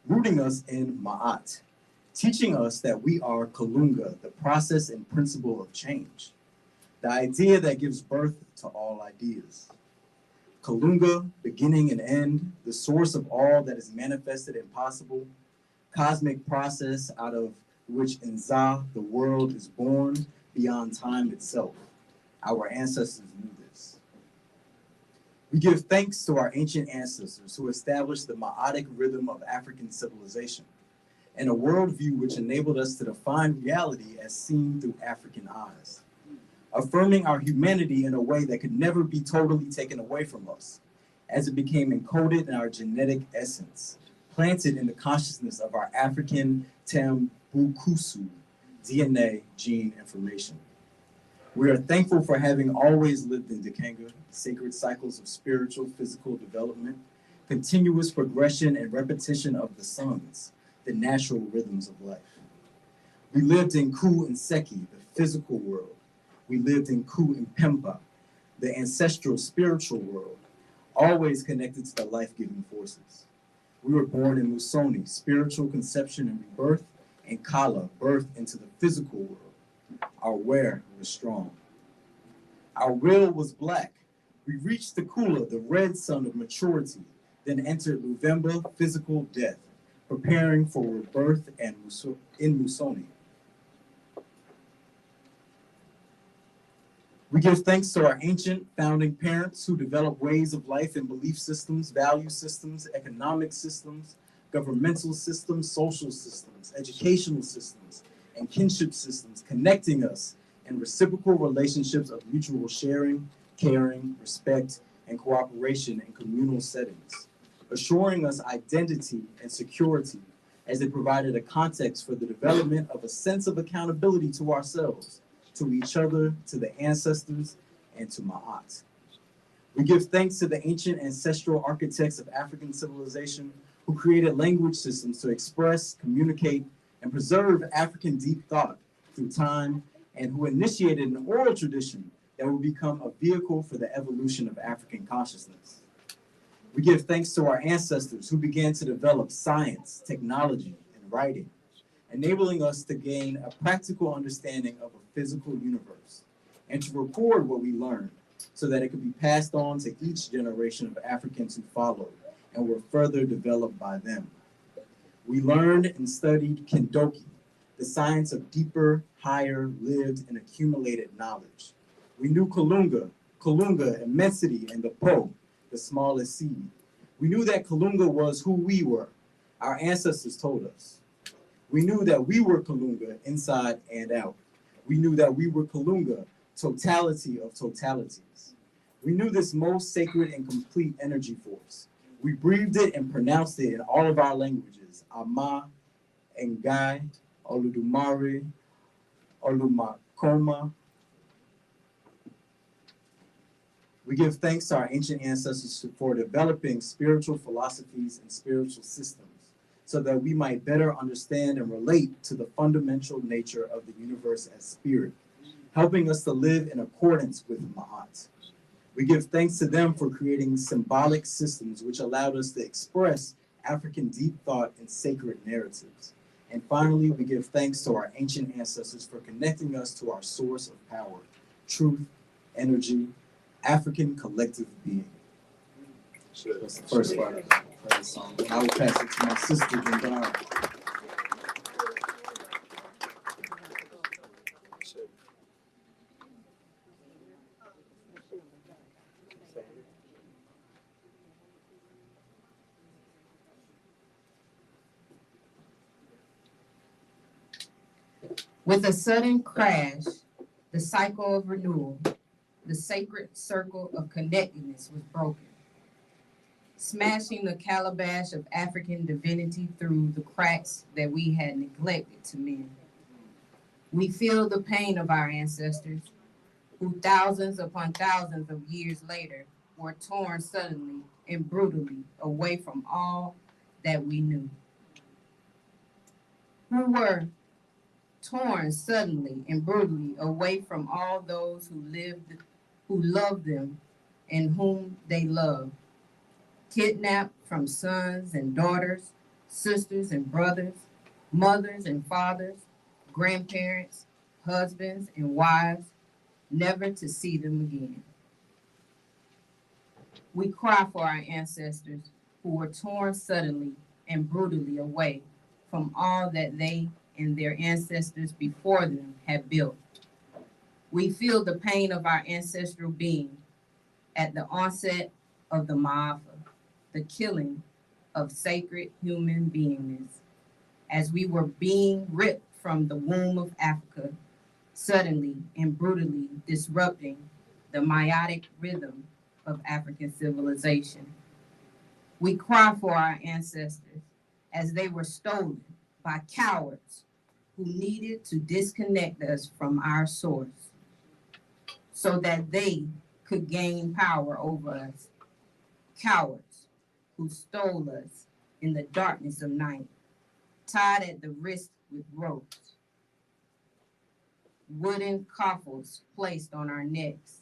rooting us in Ma'at, teaching us that we are Kalunga, the process and principle of change, the idea that gives birth to all ideas. Kalunga, beginning and end, the source of all that is manifested and possible, cosmic process out of which Nza, the world, is born beyond time itself. Our ancestors knew this. We give thanks to our ancient ancestors who established the Ma'atic rhythm of African civilization and a worldview which enabled us to define reality as seen through African eyes, affirming our humanity in a way that could never be totally taken away from us, as it became encoded in our genetic essence, planted in the consciousness of our African Tambukusu DNA gene information. We are thankful for having always lived in Dikanga, sacred cycles of spiritual, physical development, continuous progression and repetition of the suns, the natural rhythms of life. We lived in Ku and Seki, the physical world. We lived in Ku and Pemba, the ancestral spiritual world, always connected to the life-giving forces. We were born in Musoni, spiritual conception and rebirth, and Kala, birth into the physical world. Our where was strong. Our will was black. We reached the Kula, the red sun of maturity, then entered Luvemba, physical death, preparing for rebirth and in Musoni. We give thanks to our ancient founding parents who developed ways of life and belief systems, value systems, economic systems, governmental systems, social systems, educational systems, and kinship systems, connecting us in reciprocal relationships of mutual sharing, caring, respect, and cooperation in communal settings, assuring us identity and security as they provided a context for the development of a sense of accountability to ourselves, to each other, to the ancestors, and to Ma'at. We give thanks to the ancient ancestral architects of African civilization who created language systems to express, communicate, and preserve African deep thought through time, and who initiated an oral tradition that will become a vehicle for the evolution of African consciousness. We give thanks to our ancestors who began to develop science, technology, and writing, enabling us to gain a practical understanding of a physical universe and to record what we learned so that it could be passed on to each generation of Africans who followed and were further developed by them. We learned and studied Kendoki, the science of deeper, higher, lived, and accumulated knowledge. We knew Kalunga, immensity, and the Po, the smallest seed. We knew that Kalunga was who we were. Our ancestors told us. We knew that we were Kalunga inside and out. We knew that we were Kalunga, totality of totalities. We knew this most sacred and complete energy force. We breathed it and pronounced it in all of our languages, Ama, Ngai, Oludumare, Olumakoma. We give thanks to our ancient ancestors for developing spiritual philosophies and spiritual systems so that we might better understand and relate to the fundamental nature of the universe as spirit, helping us to live in accordance with Ma'at. We give thanks to them for creating symbolic systems which allowed us to express African deep thought and sacred narratives. And finally, we give thanks to our ancient ancestors for connecting us to our source of power, truth, energy, African collective being. That's the first part of the song. I will pass it to my sister, Vendara. With a sudden crash, the cycle of renewal, the sacred circle of connectedness was broken, smashing the calabash of African divinity through the cracks that we had neglected to mend. We feel the pain of our ancestors, who thousands upon thousands of years later were torn suddenly and brutally away from all that we knew. Who were torn suddenly and brutally away from all those who loved them and whom they loved, kidnapped from sons and daughters, sisters and brothers, mothers and fathers, grandparents, husbands and wives, never to see them again. We cry for our ancestors who were torn suddenly and brutally away from all that they and their ancestors before them had built. We feel the pain of our ancestral being at the onset of the Maafa, the killing of sacred human beingness, as we were being ripped from the womb of Africa, suddenly and brutally disrupting the meiotic rhythm of African civilization. We cry for our ancestors as they were stolen by cowards who needed to disconnect us from our source so that they could gain power over us. Cowards who stole us in the darkness of night, tied at the wrist with ropes, wooden coffles placed on our necks,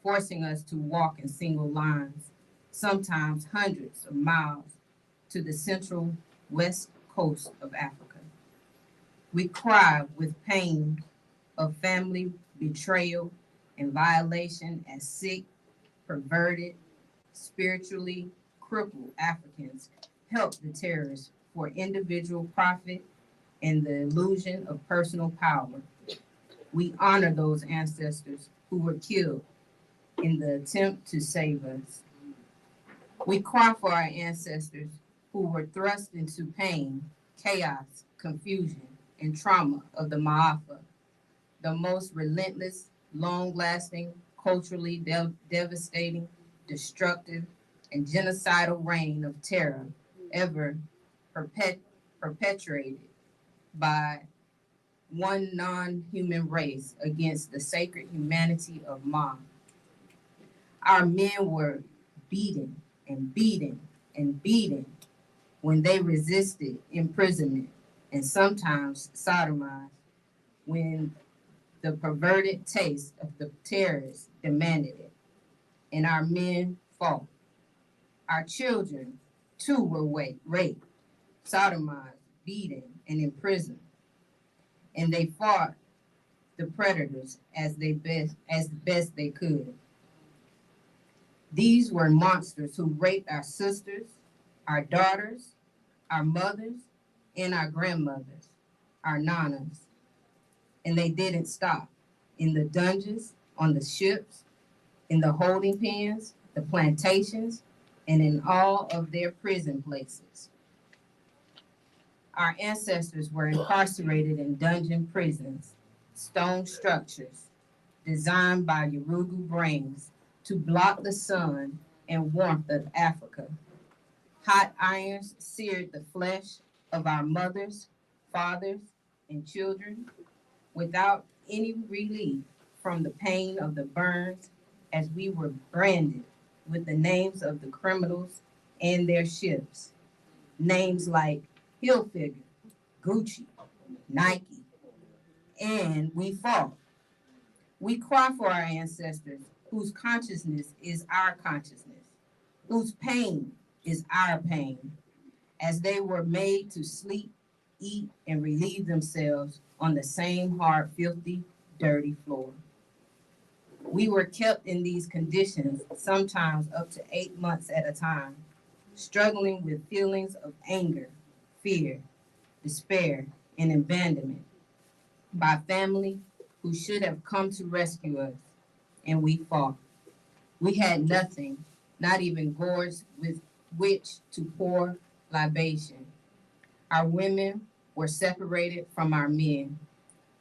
forcing us to walk in single lines, sometimes hundreds of miles, to the central west coast of Africa. We cry with pain of family betrayal and violation as sick, perverted, spiritually crippled Africans help the terrorists for individual profit and the illusion of personal power. We honor those ancestors who were killed in the attempt to save us. We cry for our ancestors who were thrust into pain, chaos, confusion, and trauma of the Maafa, the most relentless, long-lasting, culturally devastating, destructive, and genocidal reign of terror ever perpetrated by one non-human race against the sacred humanity of Ma. Our men were beaten and beaten and beaten when they resisted imprisonment and sometimes sodomized when the perverted taste of the terrorists demanded it, and our men fought. Our children, too, were raped, sodomized, beaten, and imprisoned, and they fought the predators as best they could. These were monsters who raped our sisters, our daughters, our mothers, and our grandmothers, our nanas. And they didn't stop. In the dungeons, on the ships, in the holding pens, the plantations, and in all of their prison places. Our ancestors were incarcerated in dungeon prisons, stone structures, designed by Yoruba brains to block the sun and warmth of Africa. Hot irons seared the flesh of our mothers, fathers, and children without any relief from the pain of the burns as we were branded with the names of the criminals and their ships. Names like Hilfiger, Gucci, Nike, and we fought. We cry for our ancestors whose consciousness is our consciousness, whose pain is our pain, as they were made to sleep, eat, and relieve themselves on the same hard, filthy, dirty floor. We were kept in these conditions, sometimes up to 8 months at a time, struggling with feelings of anger, fear, despair, and abandonment by family who should have come to rescue us, and we fought. We had nothing, not even gourds with which to pour libation. Our women were separated from our men.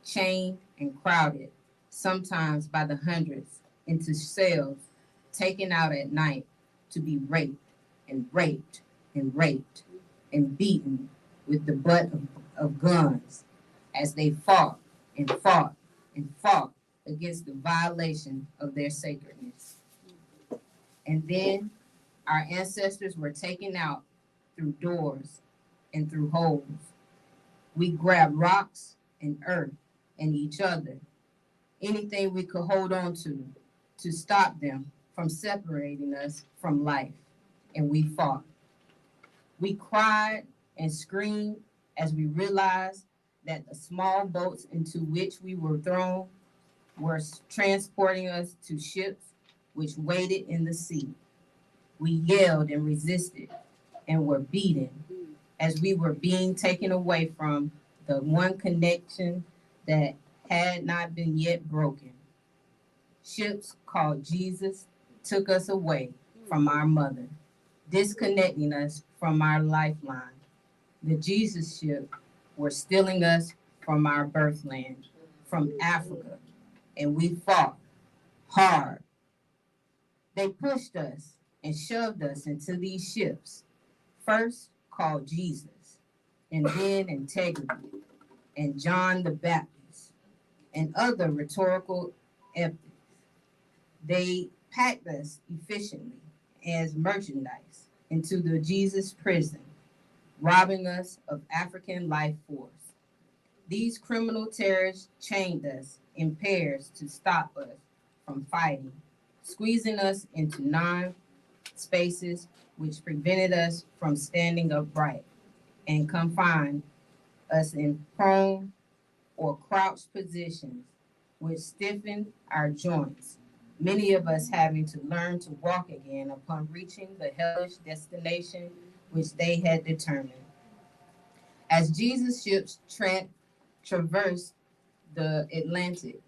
chained and crowded, sometimes by the hundreds, into cells, taken out at night to be raped and raped and raped and beaten with the butt of guns as they fought and fought and fought against the violation of their sacredness. And then our ancestors were taken out through doors and through holes. We grabbed rocks and earth and each other, anything we could hold on to stop them from separating us from life, and we fought. We cried and screamed as we realized that the small boats into which we were thrown were transporting us to ships which waited in the sea. We yelled and resisted and were beaten as we were being taken away from the one connection that had not been yet broken. Ships called Jesus took us away from our mother, disconnecting us from our lifeline. The Jesus ship were stealing us from our birthland, from Africa, and we fought hard. They pushed us and shoved us into these ships, first called Jesus, and then Integrity, and John the Baptist, and other rhetorical epics. They packed us efficiently as merchandise into the Jesus prison, robbing us of African life force. These criminal terrorists chained us in pairs to stop us from fighting, squeezing us into spaces which prevented us from standing upright, and confined us in prone or crouched positions which stiffened our joints, many of us having to learn to walk again upon reaching the hellish destination which they had determined. As Jesus' ships traversed the Atlantic,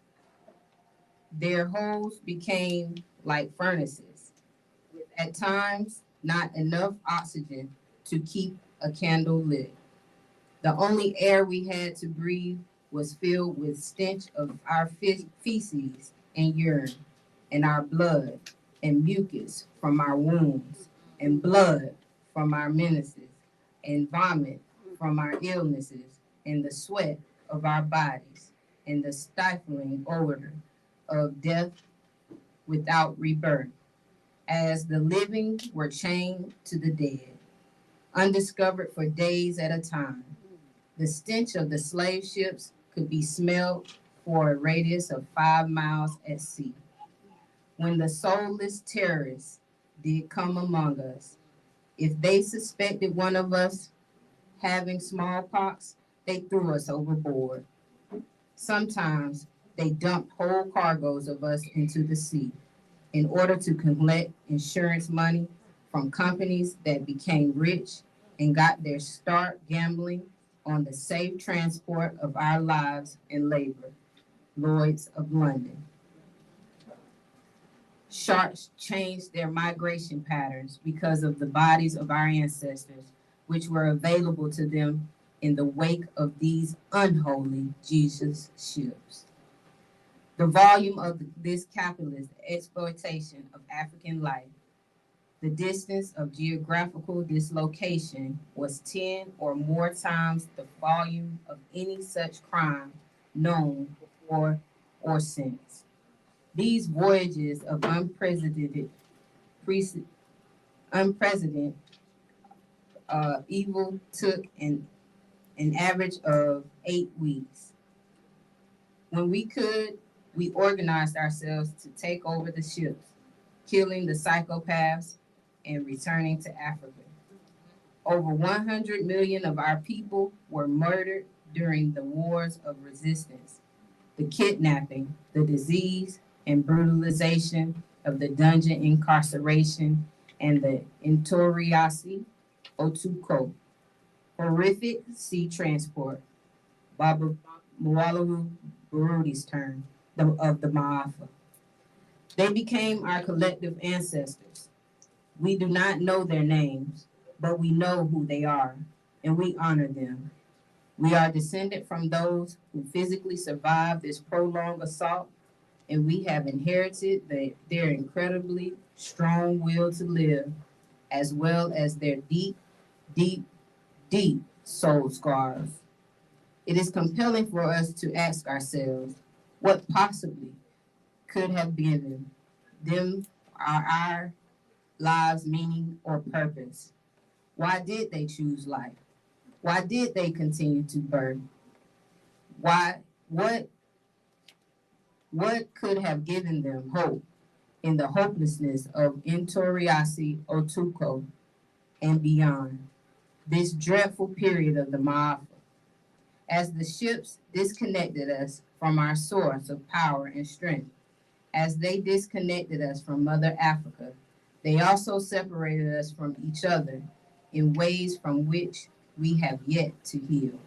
their holds became like furnaces, with at times not enough oxygen to keep a candle lit. The only air we had to breathe was filled with stench of our feces and urine, and our blood and mucus from our wounds, and blood from our menaces, and vomit from our illnesses, and the sweat of our bodies, and the stifling odor of death without rebirth, as the living were chained to the dead, undiscovered for days at a time. The stench of the slave ships could be smelled for a radius of 5 miles at sea. When the soulless terrorists did come among us, if they suspected one of us having smallpox, they threw us overboard. Sometimes they dumped whole cargoes of us into the sea in order to collect insurance money from companies that became rich and got their start gambling on the safe transport of our lives and labor. Lloyd's of London. Sharks changed their migration patterns because of the bodies of our ancestors, which were available to them in the wake of these unholy Jesus ships. The volume of this capitalist exploitation of African life, the distance of geographical dislocation was 10 or more times the volume of any such crime known before or since. These voyages of unprecedented evil took an average of 8 weeks. When we could, we organized ourselves to take over the ships, killing the psychopaths and returning to Africa. Over 100 million of our people were murdered during the wars of resistance, the kidnapping, the disease, and brutalization of the dungeon incarceration and the Intoriasi Otuko, horrific sea transport, Baba Mualahu Burudi's turn, of the Maafa. They became our collective ancestors. We do not know their names, but we know who they are, and we honor them. We are descended from those who physically survived this prolonged assault, and we have inherited their incredibly strong will to live, as well as their deep, deep, deep soul scars. It is compelling for us to ask ourselves what possibly could have given them our lives meaning or purpose. Why did they choose life? Why did they continue to birth? What could have given them hope in the hopelessness of Intoriasi Otuko and beyond, this dreadful period of the Maafa? As the ships disconnected us from our source of power and strength, as they disconnected us from Mother Africa, they also separated us from each other in ways from which we have yet to heal.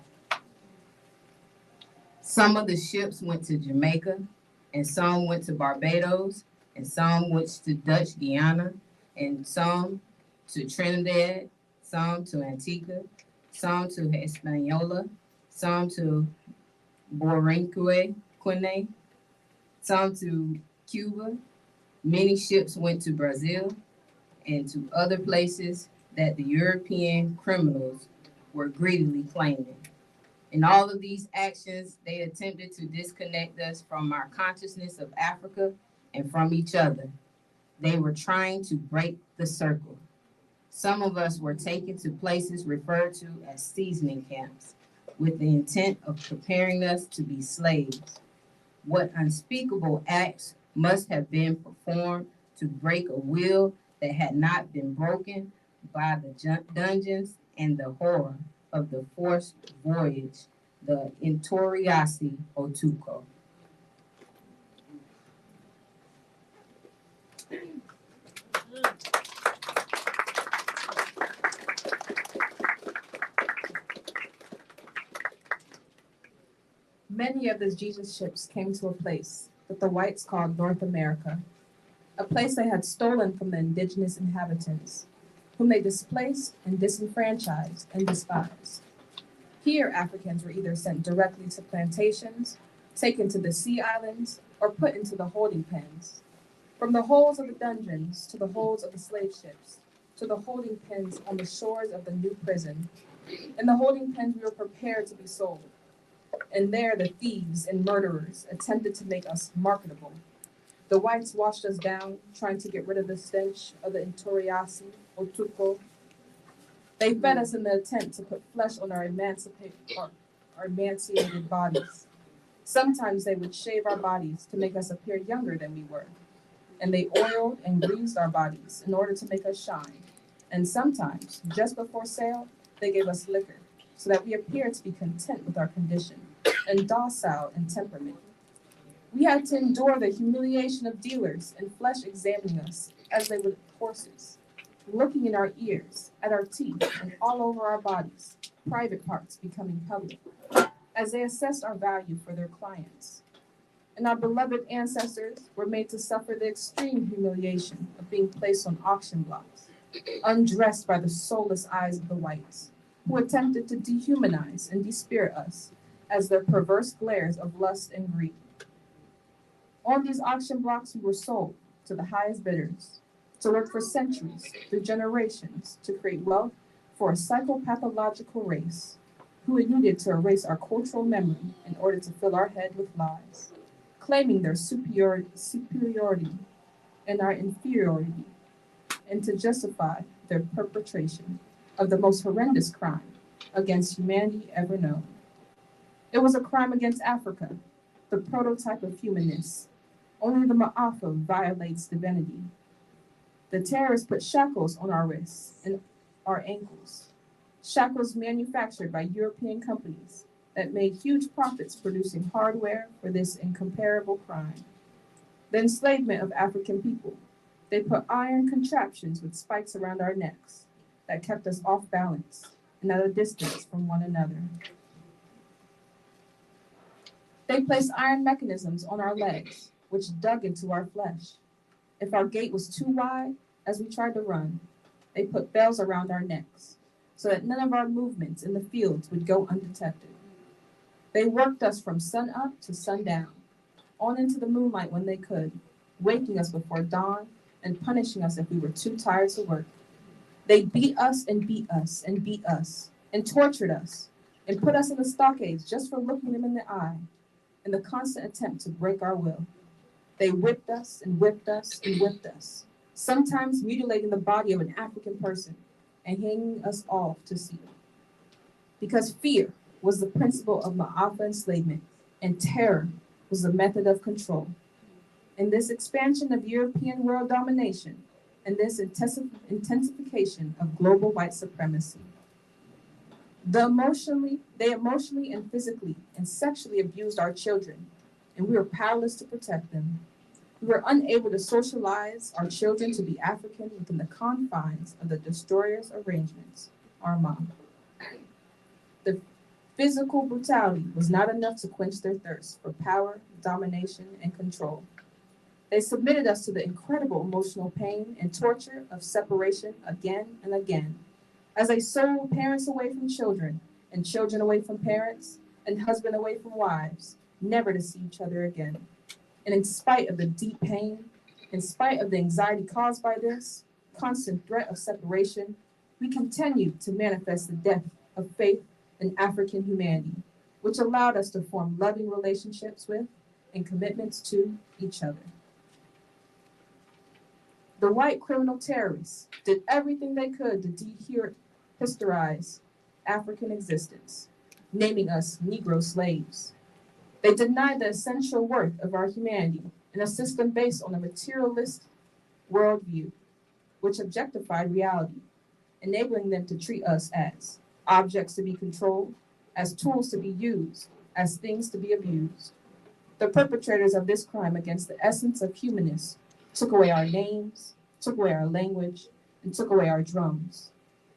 Some of the ships went to Jamaica, and some went to Barbados, and some went to Dutch Guiana, and some to Trinidad, some to Antigua, some to Hispaniola, some to Borinque, some to Cuba. Many ships went to Brazil and to other places that the European criminals were greedily claiming. In all of these actions, they attempted to disconnect us from our consciousness of Africa and from each other. They were trying to break the circle. Some of us were taken to places referred to as seasoning camps, with the intent of preparing us to be slaves. What unspeakable acts must have been performed to break a will that had not been broken by the dungeons and the horror of the forced voyage, the Intoriasi Otuko. Many of the Jesus ships came to a place that the whites called North America, a place they had stolen from the indigenous inhabitants, whom they displaced and disenfranchised and despised. Here, Africans were either sent directly to plantations, taken to the sea islands, or put into the holding pens. From the holes of the dungeons to the holds of the slave ships, to the holding pens on the shores of the new prison. In the holding pens, we were prepared to be sold. And there the thieves and murderers attempted to make us marketable. The whites washed us down, trying to get rid of the stench of the Intoriasi, Otuko. They fed us in the attempt to put flesh on our emancipated bodies. Sometimes they would shave our bodies to make us appear younger than we were. And they oiled and greased our bodies in order to make us shine. And sometimes, just before sale, they gave us liquor, so that we appeared to be content with our condition and docile in temperament. We had to endure the humiliation of dealers and flesh examining us as they would horses, looking in our ears, at our teeth, and all over our bodies, private parts becoming public, as they assessed our value for their clients. And our beloved ancestors were made to suffer the extreme humiliation of being placed on auction blocks, undressed by the soulless eyes of the whites, who attempted to dehumanize and despirit us as their perverse glares of lust and greed. On these auction blocks, we were sold to the highest bidders, to work for centuries, through generations, to create wealth for a psychopathological race who had needed to erase our cultural memory in order to fill our head with lies, claiming their superiority and our inferiority, and to justify their perpetration of the most horrendous crime against humanity ever known. It was a crime against Africa, the prototype of humanness. Only the Maafa violates divinity. The terrorists put shackles on our wrists and our ankles, shackles manufactured by European companies that made huge profits producing hardware for this incomparable crime. The enslavement of African people. They put iron contraptions with spikes around our necks that kept us off balance and at a distance from one another. They placed iron mechanisms on our legs, which dug into our flesh. If our gait was too wide as we tried to run, they put bells around our necks so that none of our movements in the fields would go undetected. They worked us from sun up to sundown, on into the moonlight when they could, waking us before dawn and punishing us if we were too tired to work. They beat us and beat us and beat us and tortured us and put us in the stockades just for looking them in the eye in the constant attempt to break our will. They whipped us and whipped us and whipped us, sometimes mutilating the body of an African person and hanging us off to sea. Because fear was the principle of Maafa enslavement and terror was the method of control. In this expansion of European world domination and this intensification of global white supremacy, they emotionally and physically and sexually abused our children, and we were powerless to protect them. We were unable to socialize our children to be African within the confines of the destroyer's arrangements, our mom. The physical brutality was not enough to quench their thirst for power, domination, and control. They submitted us to the incredible emotional pain and torture of separation again and again, as they sold parents away from children, and children away from parents, and husband away from wives, never to see each other again. And in spite of the deep pain, in spite of the anxiety caused by this constant threat of separation, we continued to manifest the depth of faith in African humanity, which allowed us to form loving relationships with and commitments to each other. The white criminal terrorists did everything they could to dehistorize African existence, naming us Negro slaves. They denied the essential worth of our humanity in a system based on a materialist worldview, which objectified reality, enabling them to treat us as objects to be controlled, as tools to be used, as things to be abused. The perpetrators of this crime against the essence of humanness took away our names, took away our language, and took away our drums,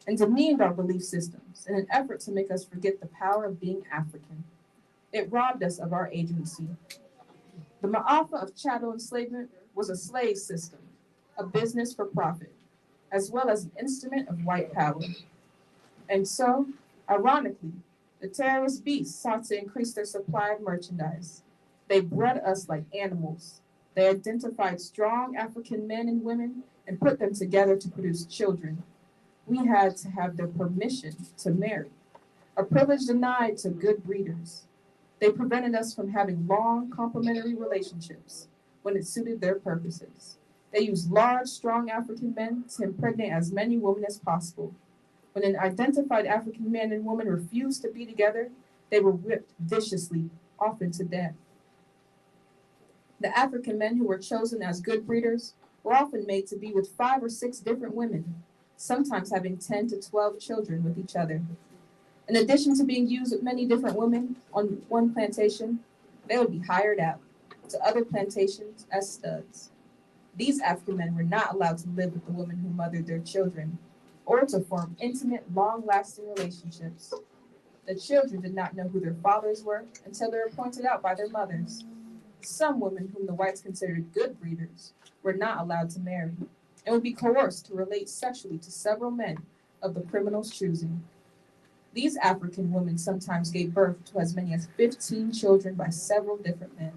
and demeaned our belief systems in an effort to make us forget the power of being African. It robbed us of our agency. The Maafa of chattel enslavement was a slave system, a business for profit, as well as an instrument of white power. And so, ironically, the terrorist beasts sought to increase their supply of merchandise. They bred us like animals. They identified strong African men and women and put them together to produce children. We had to have their permission to marry, a privilege denied to good breeders. They prevented us from having long, complementary relationships when it suited their purposes. They used large, strong African men to impregnate as many women as possible. When an identified African man and woman refused to be together, they were whipped viciously, often to death. The African men who were chosen as good breeders were often made to be with 5 or 6 different women, sometimes having 10 to 12 children with each other. In addition to being used with many different women on one plantation, they would be hired out to other plantations as studs. These African men were not allowed to live with the women who mothered their children or to form intimate, long-lasting relationships. The children did not know who their fathers were until they were pointed out by their mothers. Some women whom the whites considered good breeders were not allowed to marry and would be coerced to relate sexually to several men of the criminal's choosing. These African women sometimes gave birth to as many as 15 children by several different men.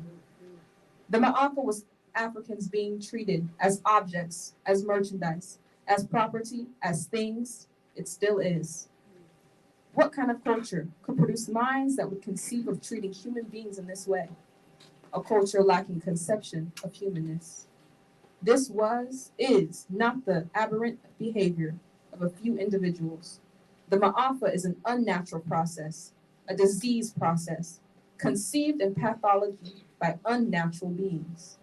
The Maafa was Africans being treated as objects, as merchandise, as property, as things. It still is. What kind of culture could produce minds that would conceive of treating human beings in this way? A culture lacking conception of humanness. This is not the aberrant behavior of a few individuals. The Maafa is an unnatural process, a disease process, conceived in pathology by unnatural beings.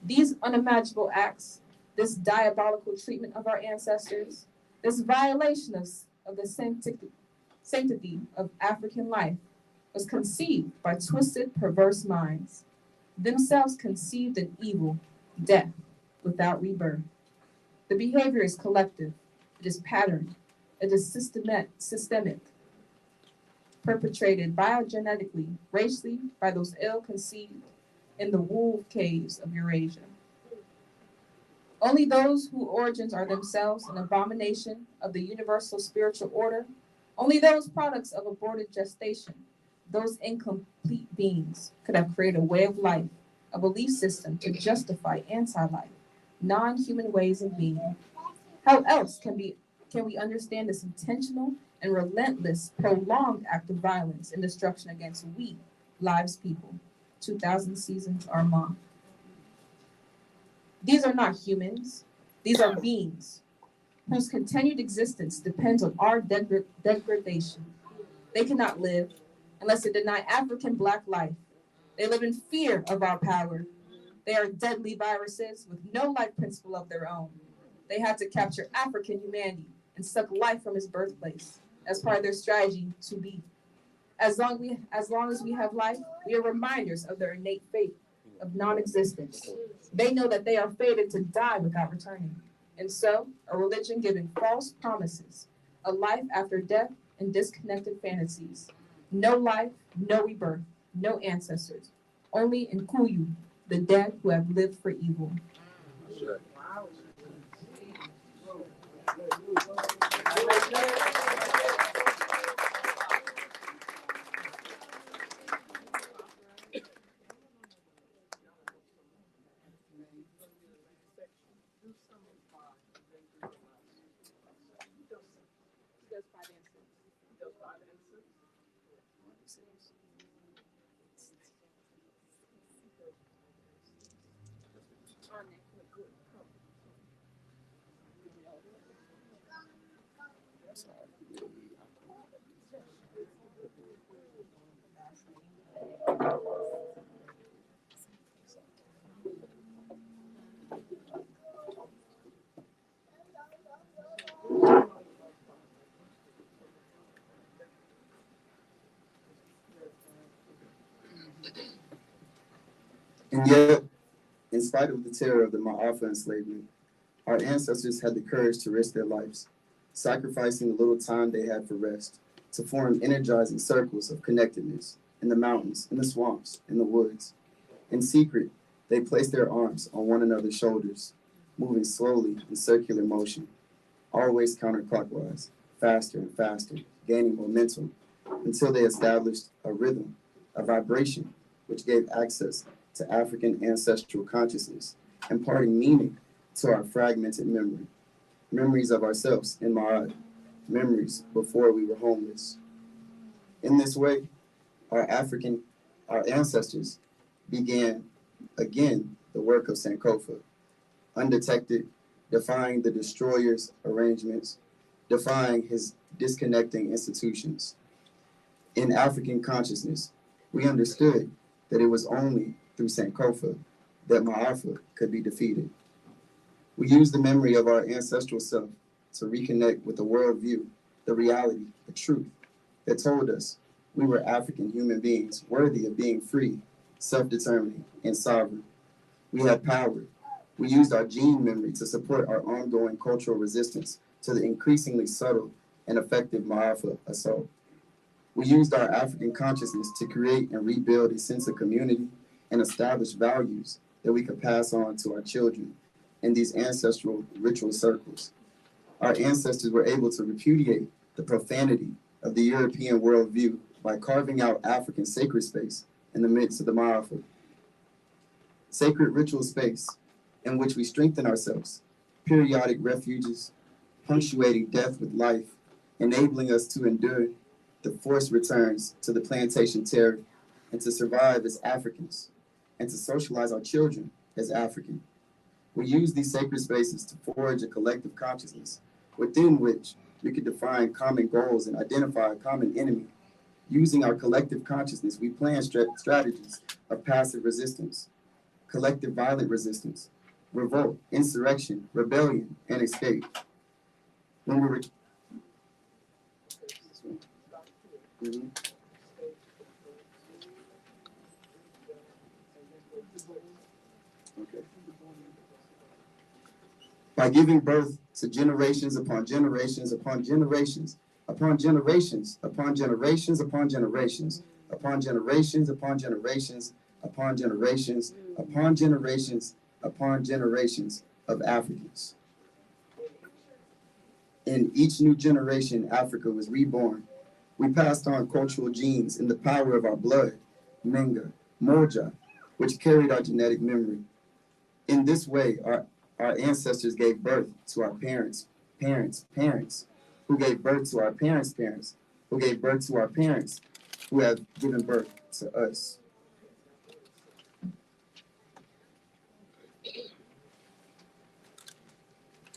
These unimaginable acts, this diabolical treatment of our ancestors, this violation of the sanctity of African life was conceived by twisted, perverse minds, themselves conceived in evil, death, without rebirth. The behavior is collective, it is patterned, it is systemic, perpetrated biogenetically, racially, by those ill-conceived in the wolf caves of Eurasia. Only those whose origins are themselves an abomination of the universal spiritual order, only those products of aborted gestation, those incomplete beings could have created a way of life, a belief system to justify anti-life, non-human ways of being. How else can we understand this intentional and relentless, prolonged act of violence and destruction against we, lives people, 2,000 seasons or more? These are not humans. These are beings whose continued existence depends on our degradation. They cannot live unless they deny African Black life. They live in fear of our power. They are deadly viruses with no life principle of their own. They had to capture African humanity and suck life from its birthplace as part of their strategy to be. As long as we have life, we are reminders of their innate fate of non-existence. They know that they are fated to die without returning. And so, a religion giving false promises, a life after death, and disconnected fantasies. No life, no rebirth, no ancestors. Only Nkuyu, the dead who have lived for evil. And yet, in spite of the terror of the Maafa enslavement, our ancestors had the courage to risk their lives, sacrificing the little time they had for rest, to form energizing circles of connectedness in the mountains, in the swamps, in the woods. In secret, they placed their arms on one another's shoulders, moving slowly in circular motion, always counterclockwise, faster and faster, gaining momentum, until they established a rhythm, a vibration, which gave access to African ancestral consciousness, imparting meaning to our fragmented memory, memories of ourselves in Ma'at, memories before we were homeless. In this way, our ancestors began again the work of Sankofa, undetected, defying the destroyer's arrangements, defying his disconnecting institutions. In African consciousness, we understood that it was only through Sankofa that Maafa could be defeated. We used the memory of our ancestral self to reconnect with the worldview, the reality, the truth that told us we were African human beings worthy of being free, self-determining, and sovereign. We had power. We used our gene memory to support our ongoing cultural resistance to the increasingly subtle and effective Maafa assault. We used our African consciousness to create and rebuild a sense of community and establish values that we could pass on to our children in these ancestral ritual circles. Our ancestors were able to repudiate the profanity of the European worldview by carving out African sacred space in the midst of the Maafa. Sacred ritual space in which we strengthen ourselves, periodic refuges, punctuating death with life, enabling us to endure the forced returns to the plantation terror and to survive as Africans and to socialize our children as African. We use these sacred spaces to forge a collective consciousness within which we could define common goals and identify a common enemy. Using our collective consciousness, we plan strategies of passive resistance, collective violent resistance, revolt, insurrection, rebellion, and escape. When we were by giving birth to generations upon generations upon generations upon generations upon generations upon generations upon generations upon generations upon generations upon generations upon generations of Africans. In each new generation, Africa was reborn We passed on cultural genes in the power of our blood, Menga, Moja, which carried our genetic memory. In this way, our ancestors gave birth to our parents, who gave birth to our parents' parents, who gave birth to our parents, who have given birth to us.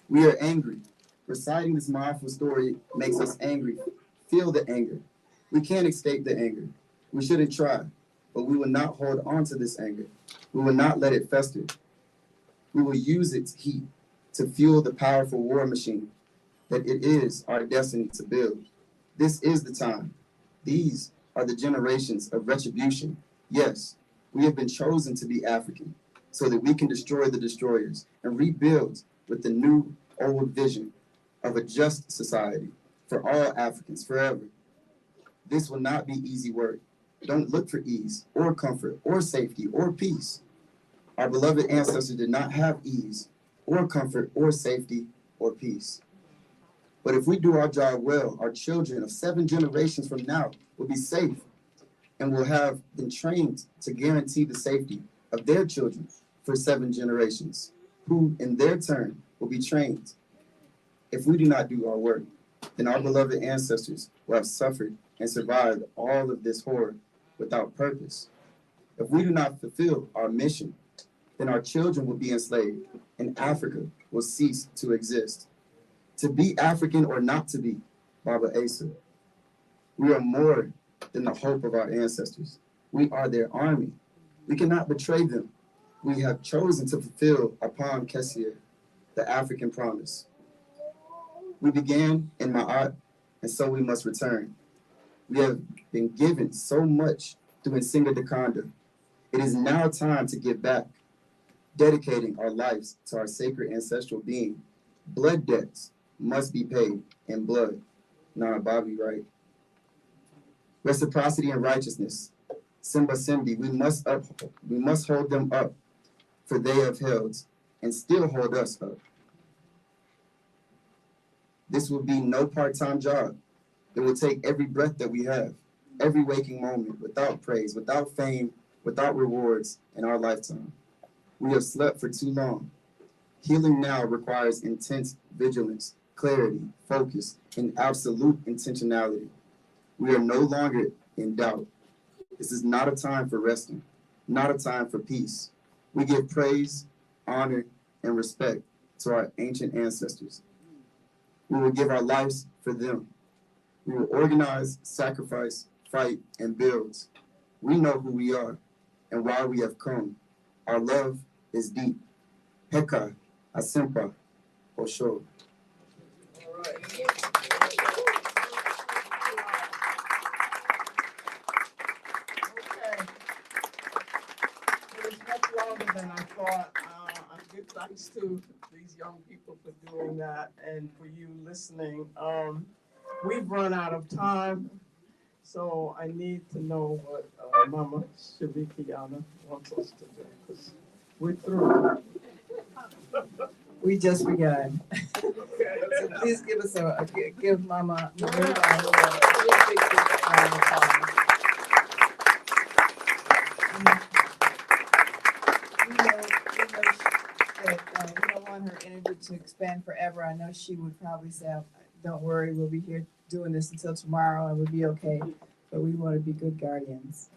We are angry. Reciting this Maafa story makes us angry. Feel the anger. We can't escape the anger. We shouldn't try, but we will not hold on to this anger. We will not let it fester. We will use its heat to fuel the powerful war machine that it is our destiny to build. This is the time. These are the generations of retribution. Yes, we have been chosen to be African so that we can destroy the destroyers and rebuild with the new old vision of a just society for all Africans forever. This will not be easy work. Don't look for ease or comfort or safety or peace. Our beloved ancestors did not have ease or comfort or safety or peace. But if we do our job well, our children of 7 generations from now will be safe and will have been trained to guarantee the safety of their children for 7 generations, who in their turn will be trained. If we do not do our work, then our beloved ancestors will have suffered and survived all of this horror without purpose. If we do not fulfill our mission, then our children will be enslaved and Africa will cease to exist. To be African or not to be, Baba Asa, we are more than the hope of our ancestors. We are their army. We cannot betray them. We have chosen to fulfill upon Kessier, the African promise. We began in Ma'at, and so we must return. We have been given so much through Nsinga Dakanda. It is now time to give back, dedicating our lives to our sacred ancestral being. Blood debts must be paid in blood. Nana Bobby, right? Reciprocity and righteousness. Simba Simbi, we must hold them up, for they have held and still hold us up. This will be no part-time job. It will take every breath that we have, every waking moment, without praise, without fame, without rewards in our lifetime. We have slept for too long. Healing now requires intense vigilance, clarity, focus, and absolute intentionality. We are no longer in doubt. This is not a time for resting, not a time for peace. We give praise, honor, and respect to our ancient ancestors. We will give our lives for them. We will organize, sacrifice, fight, and build. We know who we are and why we have come. Our love is deep. Heka, Asimpa, Osho. All right. Okay. It was much longer than I thought. I give thanks to these young people for doing that and for you listening. We've run out of time, so I need to know what Mama Shirikiana wants us to do, because we're through. We just begun. So please give us give Mama Marimba a real big round of applause. We don't want her energy to expand forever. I know she would probably say, don't worry, we'll be here doing this until tomorrow and we'll be okay. But we want to be good guardians.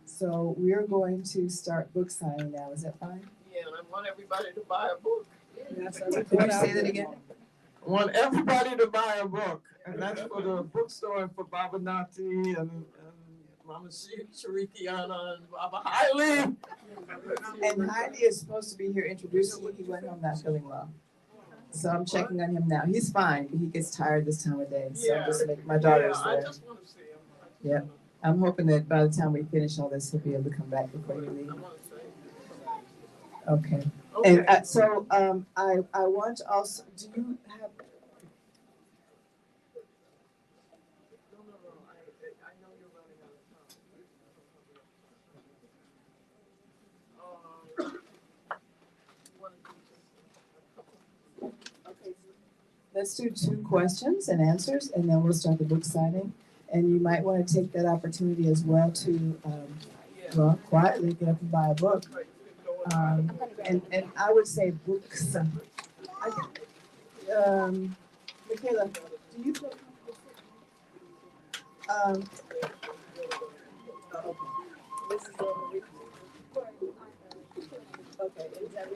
So we are going to start book signing now. Is that fine? Yeah, and I want everybody to buy a book. Could you say that again? I want everybody to buy a book, and that's for the bookstore and for Baba Nati and Mama Shirikiana and Baba Haile. And Heidi is supposed to be here introducing you. He went home not feeling well. So I'm checking on him now. He's fine, but he gets tired this time of day. So I'm just making my daughter's I there. just want to see him. Yep. I'm hoping that by the time we finish all this, he'll be able to come back before you leave. Okay. Okay. And so I want to also, do you have? I know you're running out of time. Okay. Let's do 2 questions and answers, and then we'll start the book signing. And you might want to take that opportunity as well to, well, quietly get up and buy a book. And I would say books. Michaela, do you feel this is okay, is that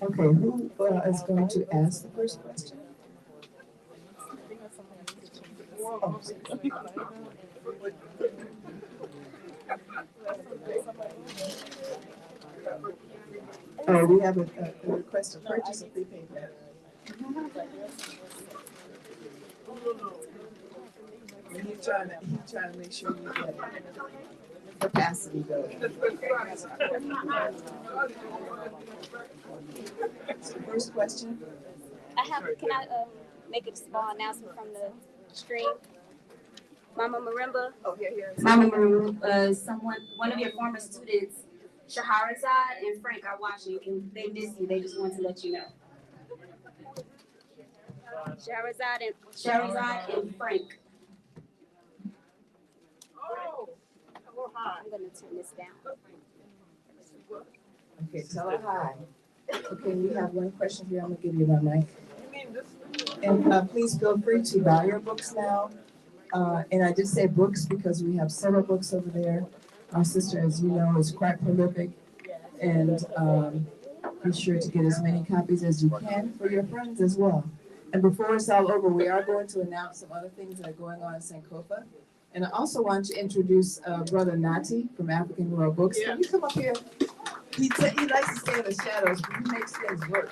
okay, who is going to ask the first question? Oh. Oh, we have a request to purchase a prepaid. He's trying to make sure you get capacity going. So first question. Can I make a small announcement from the stream? Mama Marimba. Oh, here. Mama Marimba, one of your former students, Shaharazad and Frank are watching, and they miss you. They just want to let you know. Shaharazad and Frank. I'm gonna turn this down. Okay, tell her hi. Okay, we have one question here. I'm gonna give you my mic. And please feel free to buy your books now. And I just say books because we have several books over there. Our sister, as you know, is quite prolific. And be sure to get as many copies as you can for your friends as well. And before it's all over, we are going to announce some other things that are going on in Sankofa. And I also want to introduce Brother Nati from African World Books. Can you come up here? He likes to stay in the shadows, but he makes things work.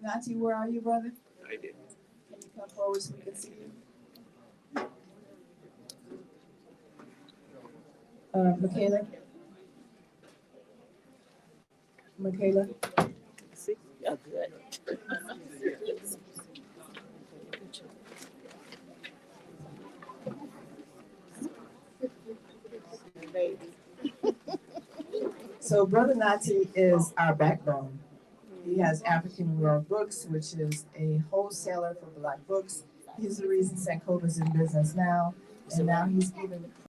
Nati, where are you, brother? I did. Can you come forward so we can see you? Michaela? See, you're good. So Brother Nati is our backbone. He has African World Books, which is a wholesaler for Black books. He's the reason Sankofa is in business now, and now he's even